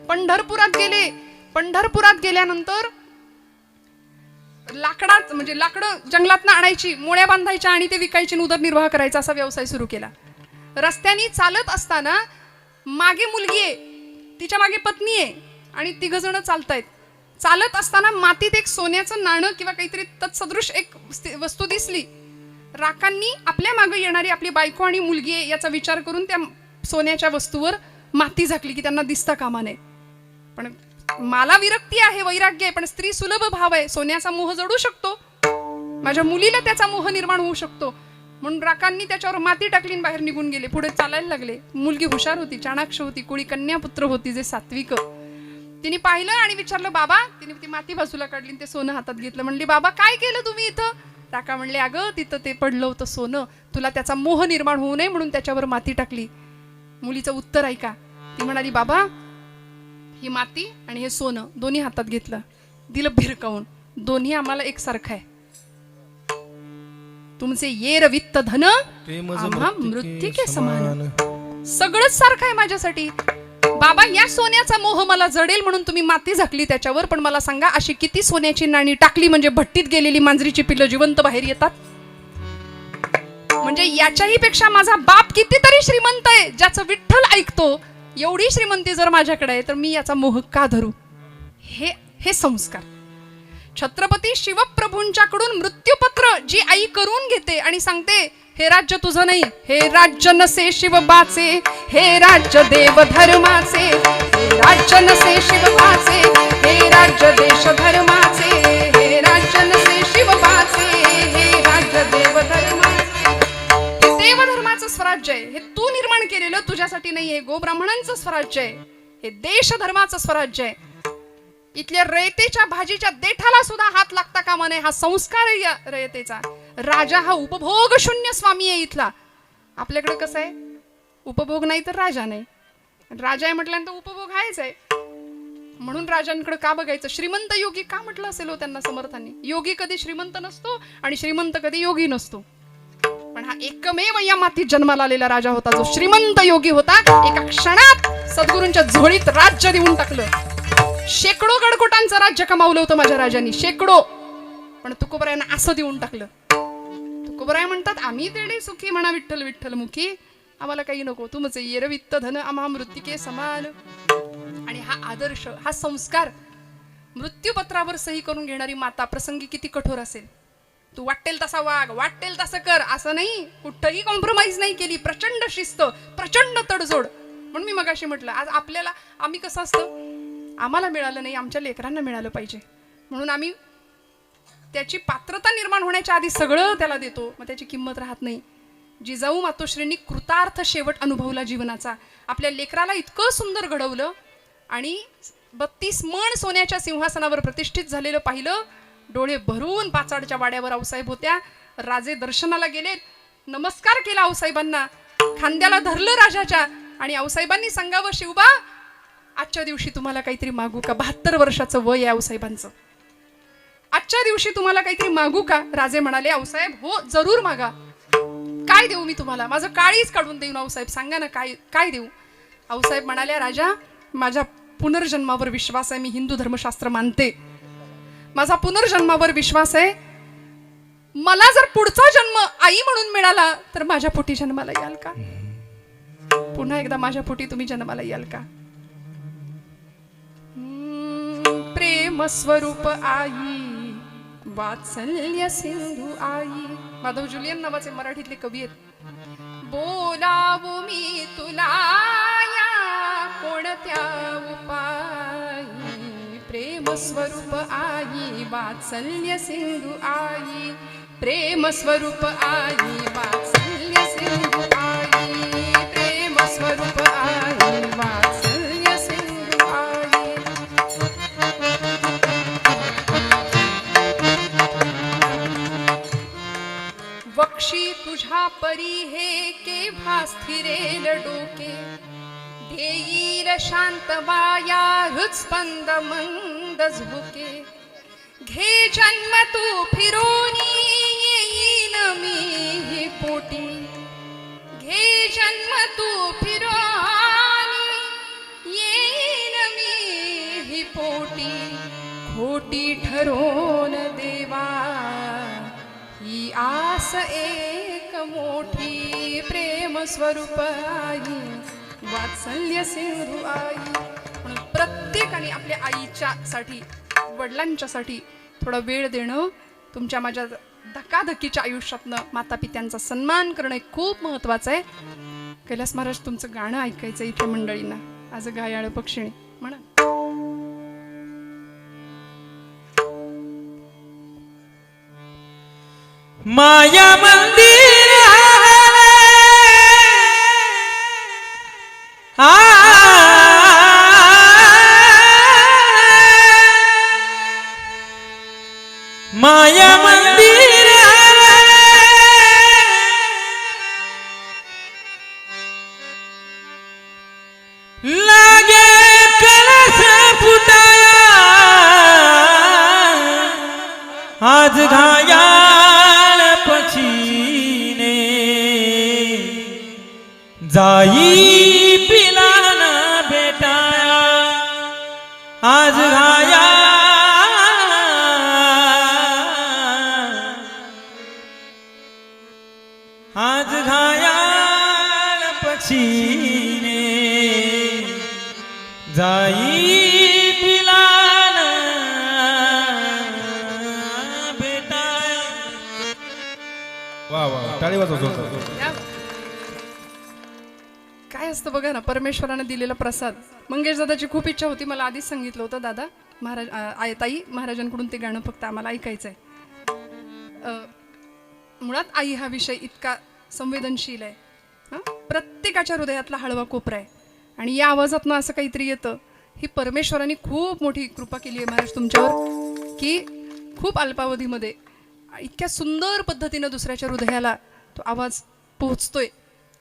पंढरपुरात गेले. पंढरपुरात गेल्यानंतर लाकडात म्हणजे लाकडं जंगलातनं आणायची, मोळ्या बांधायच्या आणि ते विकायची, उदरनिर्वाह करायचा, असा व्यवसाय सुरू केला. रस्त्याने चालत असताना मागे मुलगी आहे, तिच्या मागे पत्नी आहे आणि तिघ जण चालतायत. चालत असताना मातीत एक सोन्याचं नाणं किंवा काहीतरी तत्सदृश एक वस्तू दिसली. राखांनी आपल्या मागे येणारी आपली बायको आणि मुलगी आहे याचा विचार करून त्या सोन्याच्या वस्तूवर माती झाकली की त्यांना दिसता कामा नये. पण मला विरक्ती आहे, वैराग्य आहे, पण स्त्री सुलभ भाव आहे, सोन्याचा मोह जडू शकतो, माझ्या मुलीला त्याचा मोह निर्माण होऊ शकतो. म्हणून राखांनी त्याच्यावर माती टाकली आणि बाहेर निघून गेले. पुढे चालायला लागले. मुलगी हुशार होती, चाणाक्ष होती, कुळी कन्यापुत्र होती, जे सात्विक. तिने पाहिलं आणि विचारलं बाबा. तिने ती माती बाजूला काढली, ते सोनं हातात घेतलं. म्हणली बाबा काय केलं तुम्ही इथं? राखा म्हणले अगं तिथं ते पडलं होतं सोनं, तुला त्याचा मोह निर्माण होऊ नये म्हणून त्याच्यावर माती टाकली. मुलीचं उत्तर ऐका. ती म्हणाली बाबा ही माती आणि हे सोनं दोन्ही हातात घेतलं, दिलं भिरकावून, दोन्ही आम्हाला एकसारखं आहे. तुमचे येर वित्त धन आम्हा मृत्तिके समान, सगळंच सारखं आहे माझ्यासाठी. बाबा या सोन्याचा मोह मला जडेल म्हणून तुम्ही माती झाकली त्याच्यावर, पण मला सांगा अशी किती सोन्याची नाणी टाकली म्हणजे भट्टीत गेलेली मांजरीची पिल्लं जिवंत बाहेर येतात? म्हणजे याच्याही पेक्षा माझा बाप कितीतरी श्रीमंत आहे, ज्याचं विठ्ठल ऐकतो. एवढी श्रीमंती जर माझ्याकडे आहे तर मी याचा मोह का धरू? हे संस्कार. छत्रपती शिवप्रभूंच्याकडून मृत्यूपत्र जी आई करून घेते आणि सांगते हे राज्य तुझं नाही, हे राज्य नसे शिवबाचे, हे राज्य देव धर्माचे, हे राज्य नसे शिवबाचे, हे राज्य देश धर्माचे, हे राज्य नसे शिवबाचे, हे राज्य देव धर्माचे. हे देव धर्माचं स्वराज्य आहे, हे तू निर्माण केलेलं, तुझ्यासाठी नाही. हे गोब्राह्मणांचं स्वराज्य आहे, हे देश धर्माचं स्वराज्य आहे. इथल्या रयतेच्या भाजीच्या देठाला सुद्धा हात लागता कामा नये. हा संस्कार आहे या रयतेचा. राजा हा उपभोग शून्य स्वामी आहे इथला. आपल्याकडे कसं आहे, उपभोग नाही तर राजा नाही. राजा आहे म्हटल्यानंतर उपभोग आहेच आहे. म्हणून राजांकडे का बघायचं? श्रीमंत योगी का म्हटलं असेल हो त्यांना समर्थांनी? योगी कधी श्रीमंत नसतो आणि श्रीमंत कधी योगी नसतो. पण हा एकमेव या मातीत जन्माला आलेला राजा होता जो श्रीमंत योगी होता. एका क्षणात सद्गुरूंच्या झोळीत राज्य देऊन टाकलं. शेकडो गडकोटांचं राज्य कमावलं होतं माझ्या राजांनी, शेकडो. पण तुकोबरायांना असं देऊन टाकलं. तुकोबराय म्हणतात आम्ही तेडे सुखी म्हणा विठ्ठल विठ्ठल मुखी, आम्हाला काही नको, तुमचे येर वित्त धन आम्हा मृत्तिके समान. आणि हा आदर्श, हा संस्कार, मृत्यूपत्रावर सही करून घेणारी माता प्रसंगी किती कठोर असेल. तू वाटेल तसा वाग, वाटेल तसं कर, असं नाही. कुठंही कॉम्प्रोमाइज नाही केली. प्रचंड शिस्त, प्रचंड तडजोड. म्हणून मी मगाशी म्हटलं आज आपल्याला, आम्ही कसं असतं, आम्हाला मिळालं नाही, आमच्या लेकरांना मिळालं पाहिजे म्हणून आम्ही त्याची पात्रता निर्माण होण्याच्या आधी सगळं त्याला देतो, मग त्याची किंमत राहत नाही. जिजाऊ मातोश्रींनी कृतार्थ शेवट अनुभवला जीवनाचा. आपल्या लेकराला इतकं सुंदर घडवलं आणि 32 मण सोन्याच्या सिंहासनावर प्रतिष्ठित झालेलं पाहिलं. डोळे भरून पाचाडच्या वाड्यावर आऊसाहेब होत्या. राजे दर्शनाला गेले, नमस्कार केला आऊसाहेबांना, खांद्याला धरलं राजाच्या आणि आऊसाहेबांनी सांगावं शिवबा आजच्या दिवशी तुम्हाला काहीतरी मागू का? 72 वर्षाचं वय आहे आऊसाहेबांचं. आजच्या दिवशी तुम्हाला काहीतरी मागू का? राजे म्हणाले आऊसाहेब हो जरूर मागा. काय देऊ मी तुम्हाला? माझं काळीच काढून देऊ आऊसाहेब, सांगा ना काय काय देऊ? आऊसाहेब म्हणाले राजा माझ्या पुनर्जन्मावर विश्वास आहे, मी हिंदू धर्मशास्त्र मानते, माझा पुनर्जन्मावर विश्वास आहे. मला जर पुढचा जन्म आई म्हणून मिळाला तर माझ्या पोटी जन्माला याल का? पुन्हा एकदा माझ्या पोटी तुम्ही जन्माला याल का? प्रेम स्वरूप आई वात्सल्य सिंधू आई. माधव जुलियन नावाचे मराठीतले कवी आहेत. बोलावू मी तुला या कोणत्या उपायी, प्रेम स्वरूप आई वात्सल्य सिंधू आई, प्रेम स्वरूप आई वात्सल्य सिंधू आई, प्रेम स्वरूप आई वात्सल्य सिंधू आई. वक्षी तुझ्या परी हे केव्हा स्थिरेल डोके, देईल शांत वाया हृत्स्पंद मंद झोके. घे जन्म तू फिरोनी येईन मी पोटी, घे जन्म तू फिरोनी येईन मी पोटी. खोटी ठरोन देवा ही आस एक मोठी, प्रेम स्वरूप आई वात्सल्य सिंधू आई. म्हणून प्रत्येकाने आपल्या आईच्या साठी, वडिलांच्या साठी थोडा वेळ देणं, तुमच्या माझ्या धकाधकीच्या आयुष्यातनं माता पित्यांचा सन्मान करणं हे खूप महत्वाचं आहे. कैलास महाराज तुमचं गाणं ऐकायचं इथे मंडळींना. आज गायाळ पक्षिणी म्हणा. माया मंदिर माया मंदिर लागे कलश फुटाया आज घायाळ पक्षीने जाई पिलाना बेटाया आज घाया आज घायाळ पक्षीने जाई पिलाना बेटाया. वा वा टाळी वाजवत होता. काय असतं बघा ना, परमेश्वराने दिलेला प्रसाद. मंगेश दादाची खूप इच्छा होती, मला आधीच सांगितलं होतं, दादा महाराज ताई महाराजांकडून ते गाणं फक्त आम्हाला ऐकायचं आहे. मुळात आई हा विषय इतका संवेदनशील आहे. प्रत्येकाच्या हृदयातला हळवा कोपरा आहे आणि या आवाजातनं असं काहीतरी येतं. ही परमेश्वराने खूप मोठी कृपा केली आहे महाराज तुमच्यावर, की खूप अल्पावधीमध्ये इतक्या सुंदर पद्धतीनं दुसऱ्याच्या हृदयाला तो आवाज पोहोचतोय.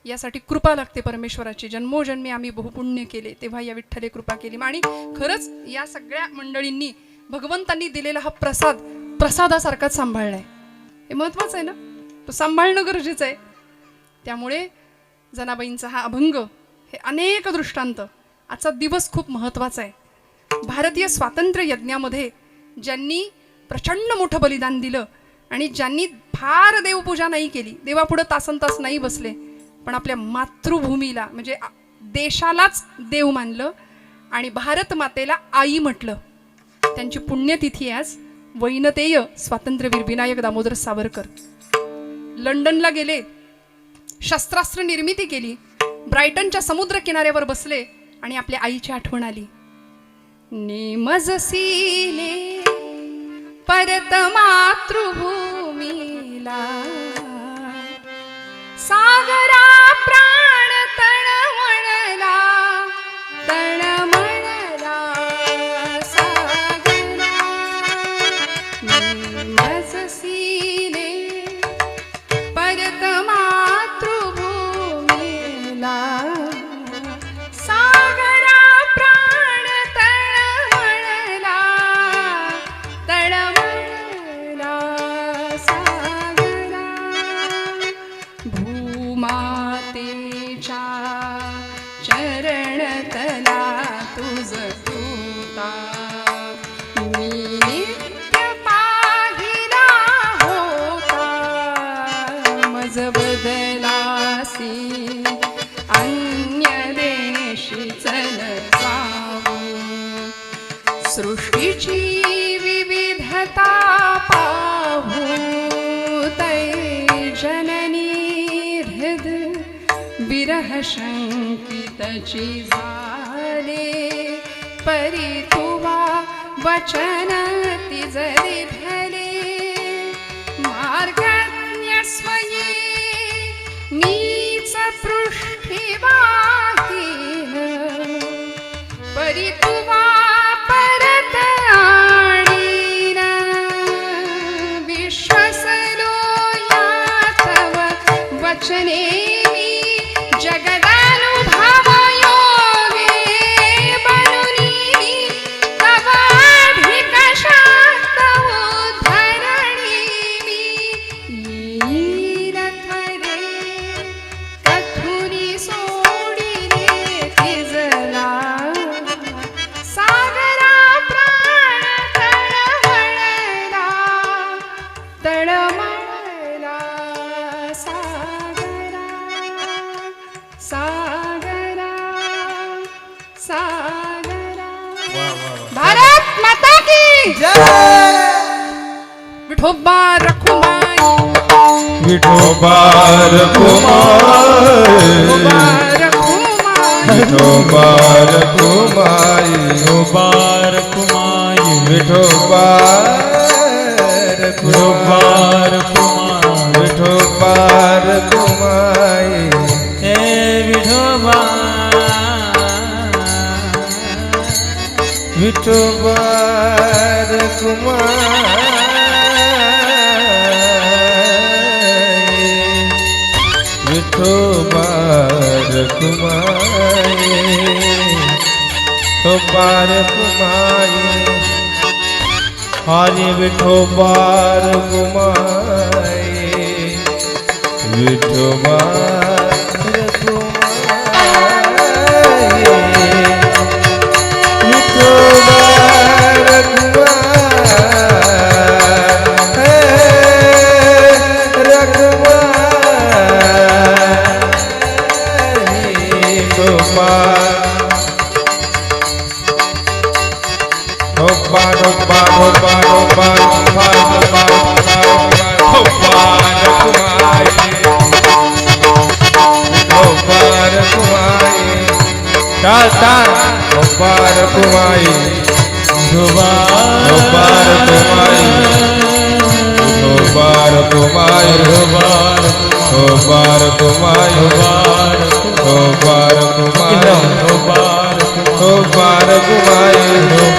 यासाठी कृपा लागते परमेश्वराची. जन्मोजन्मी आम्ही बहुपुण्य केले तेव्हा या विठ्ठले कृपा केली. आणि खरंच या सगळ्या मंडळींनी भगवंतांनी दिलेला हा प्रसाद प्रसादासारखाच सांभाळलाय. हे महत्वाचं आहे ना, तो सांभाळणं गरजेचं आहे. त्यामुळे जनाबाईंचा हा अभंग, हे अनेक दृष्टांत. आजचा दिवस खूप महत्वाचा आहे. भारतीय स्वातंत्र्य यज्ञामध्ये ज्यांनी प्रचंड मोठं बलिदान दिलं आणि ज्यांनी फार देवपूजा नाही केली, देवापुढं तासनतास नाही बसले, पण आपल्या मातृभूमीला म्हणजे देशालाच देव मानलं आणि भारत मातेला आई म्हटलं, त्यांची पुण्यतिथी आज. वैनतेय स्वातंत्र्यवीर विनायक दामोदर सावरकर लंडनला गेले, शस्त्रास्त्र निर्मिती केली, ब्रायटनच्या समुद्र किनाऱ्यावर बसले आणि आपल्या आईची आठवण आली. नेमजसीने परत मातृभूमीला सागरा प्राण तळमळला तळमळला सागरा. नेमजसीने परत मातृभूमीला सागरा प्राण तळमळला तळमळला सागरा. भूमातेच्या चरणतला तुझ तूता मी नित्य पाहिला होता. मज बदलासी अन्य देशी चल जाऊ. सृष्टीची विविधता पाहू तै जननी हृद विरह शंकितची झाले. परी तुवा वचन तिजरी धले मार्गज्ञस्वयी नीच पृष्ठीवाहीन. परी तुवा परत आणीन विश्वसलो या तव वचने मी जगदानुभव योगे बनुनी तव अधिक शाक्त उद्धरणी मी. येईन खरे कथुनी सोडी सागरा. भारत माता की विठोबा रखुमाई. विठोबा रखुमाई. विठोबा रखुमाई. विठोबा रखुमाई. विठोबा विठोबा रखुमाई. रखुमाई. विठोबा रखुमाई. हे विठोबा विठोबा रखुमाई. विठोबा रखुमाई. विठोबा रखुमाई. हरे Vithoba Rakhumai. Vithoba Obar kumai, obar kumai, obar kumai, obar kumai, obar kumai,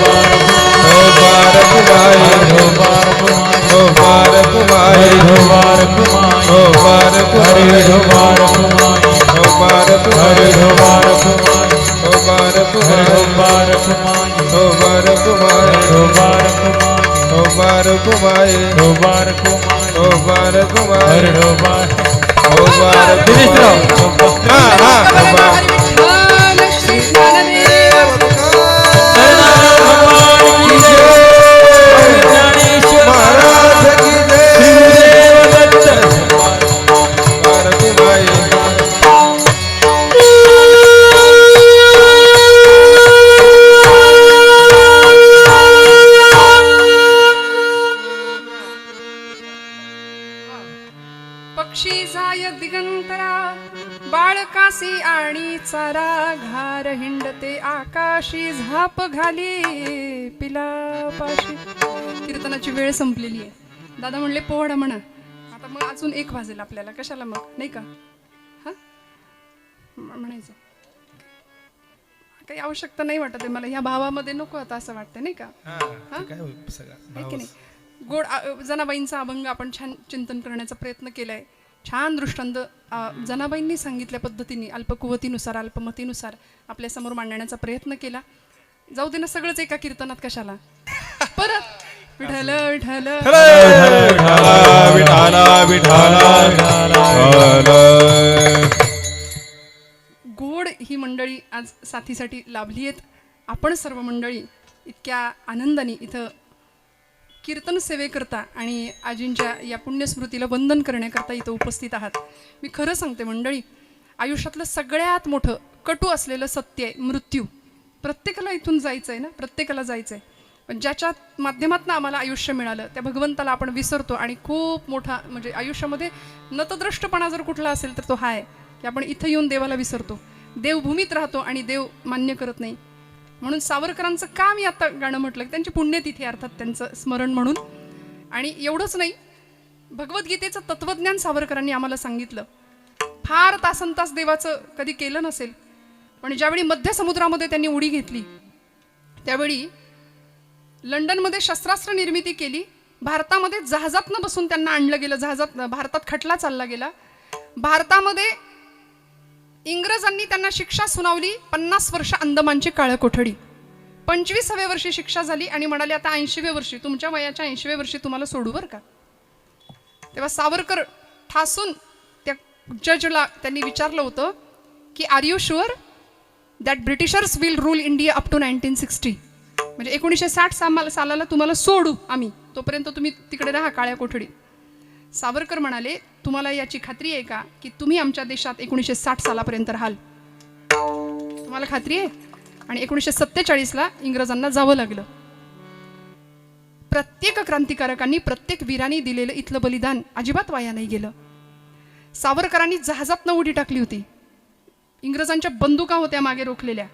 obar kumai, obar kumai, obar kumai, obar पक्षी जाय दिगंतरा, बाळकासी आणि चारा, घार हिंडते आकाशी, झाप घाली पिलापाशी. कीर्तनाची वेळ संपलेली आहे. दादा म्हणले पोहडा म्हणा. आता मग अजून 1 वाजेल आपल्याला, कशाला मग, नाही का? हा म्हणायचं काही आवश्यकता नाही वाटत आहे मला. ह्या भावामध्ये नको आता असं वाटतं, नाही का? आहे की नाही? गोड जनाबाईंचा अभंग आपण छान चिंतन करण्याचा प्रयत्न केलाय. छान दृष्टांत जनाबाईंनी सांगितल्या पद्धतीने अल्पकुवतीनुसार अल्पमतीनुसार आपल्या समोर मांडण्याचा प्रयत्न केला. जाऊ दे ना सगळंच एका कीर्तनात, कशाला परत विठ्ठल विठ्ठल गोड ही मंडळी आज साथीसाठी लाभली आहेत. आपण सर्व मंडळी इतक्या आनंदाने इथं कीर्तन सेवेकरता आणि आजींच्या या पुण्यस्मृतीला वंदन करण्याकरता इथं उपस्थित आहात. मी खरं सांगते मंडळी, आयुष्यातलं सगळ्यात मोठं कटू असलेलं सत्य आहे मृत्यू. प्रत्येकाला इथून जायचं आहे ना, प्रत्येकाला जायचं आहे. पण ज्याच्या माध्यमातून आम्हाला आयुष्य मिळालं त्या भगवंताला आपण विसरतो. आणि खूप मोठा म्हणजे आयुष्यामध्ये नतद्रष्टपणा जर कुठला असेल तर तो हा आहे की आपण इथं येऊन देवाला विसरतो, देवभूमीत राहतो आणि देव मान्य करत नाही. म्हणून सावरकरांचं का मी आता गाणं म्हटलं, त्यांची पुण्यतिथी अर्थात त्यांचं स्मरण म्हणून. आणि एवढंच नाही, भगवद्गीतेचं तत्वज्ञान सावरकरांनी आम्हाला सांगितलं. फार तासनतास देवाचं कधी केलं नसेल, पण ज्यावेळी मध्य समुद्रामध्ये त्यांनी उडी घेतली त्यावेळी लंडनमध्ये शस्त्रास्त्र निर्मिती केली. भारतामध्ये जहाजातनं बसून त्यांना आणलं गेलं. भारतात खटला चालला गेला. भारतामध्ये इंग्रजांनी त्यांना शिक्षा सुनावली 50 वर्ष अंदमानची काळ्या कोठडी. 25व्या वर्षी शिक्षा झाली आणि म्हणाले आता 80व्या वर्षी, तुमच्या वयाच्या 80व्या वर्षी तुम्हाला सोडू बरं का. तेव्हा सावरकर ठासून त्या जजला त्यांनी विचारलं होतं की are you sure that Britishers will rule India up to 1960, म्हणजे 1960 सालाला तुम्हाला सोडू आम्ही, तोपर्यंत तुम्ही तिकडे राहा काळ्या कोठडीत. सावरकर म्हणाले तुम्हाला याची खात्री आहे का की तुम्ही आमच्या देशात 1960 सालापर्यंत राहाल? तुम्हाला खात्री आहे? आणि 1947ला इंग्रजांना जावं लागलं. प्रत्येक क्रांतिकारकांनी, प्रत्येक वीरांनी दिलेलं इथलं बलिदान अजिबात वाया नाही गेलं. सावरकरांनी जहाजातनं उडी टाकली होती. इंग्रजांच्या बंदुका होत्या मागे रोखलेल्या,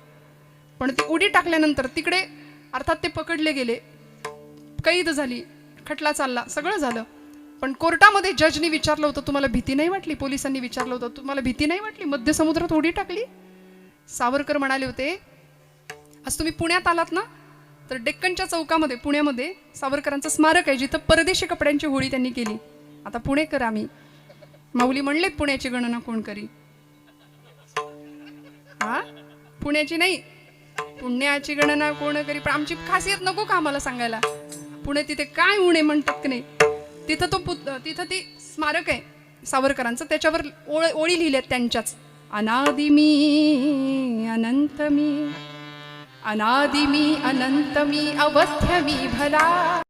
पण ती उडी टाकल्यानंतर तिकडे अर्थात ते पकडले गेले, कैद झाली, खटला चालला, सगळं झालं. पण कोर्टामध्ये जजनी विचारलं होतं, तुम्हाला भीती नाही वाटली? पोलिसांनी विचारलं होतं, तुम्हाला भीती नाही वाटली? मध्य समुद्रात उडी टाकली. सावरकर म्हणाले होते, आज तुम्ही पुण्यात आलात ना, तर डेक्कनच्या चौकामध्ये पुण्यामध्ये सावरकरांचं स्मारक आहे, जिथं परदेशी कपड्यांची होळी त्यांनी केली. आता पुणेकर आम्ही, माऊली म्हणलेत पुण्याची गणना कोण करी. हा, पुण्याची नाही, पुण्याची गणना कोण करी. पण आमची खासियत नको का आम्हाला सांगायला? पुणे तिथे काय उणे म्हणतात की नाही, तिथं ती स्मारक आहे सावरकरांचं, त्याच्यावर ओळी लिहिल्यात त्यांच्याच. अनादि मी अनंत मी, अनादि मी अनंत मी, अवध्य मी भला.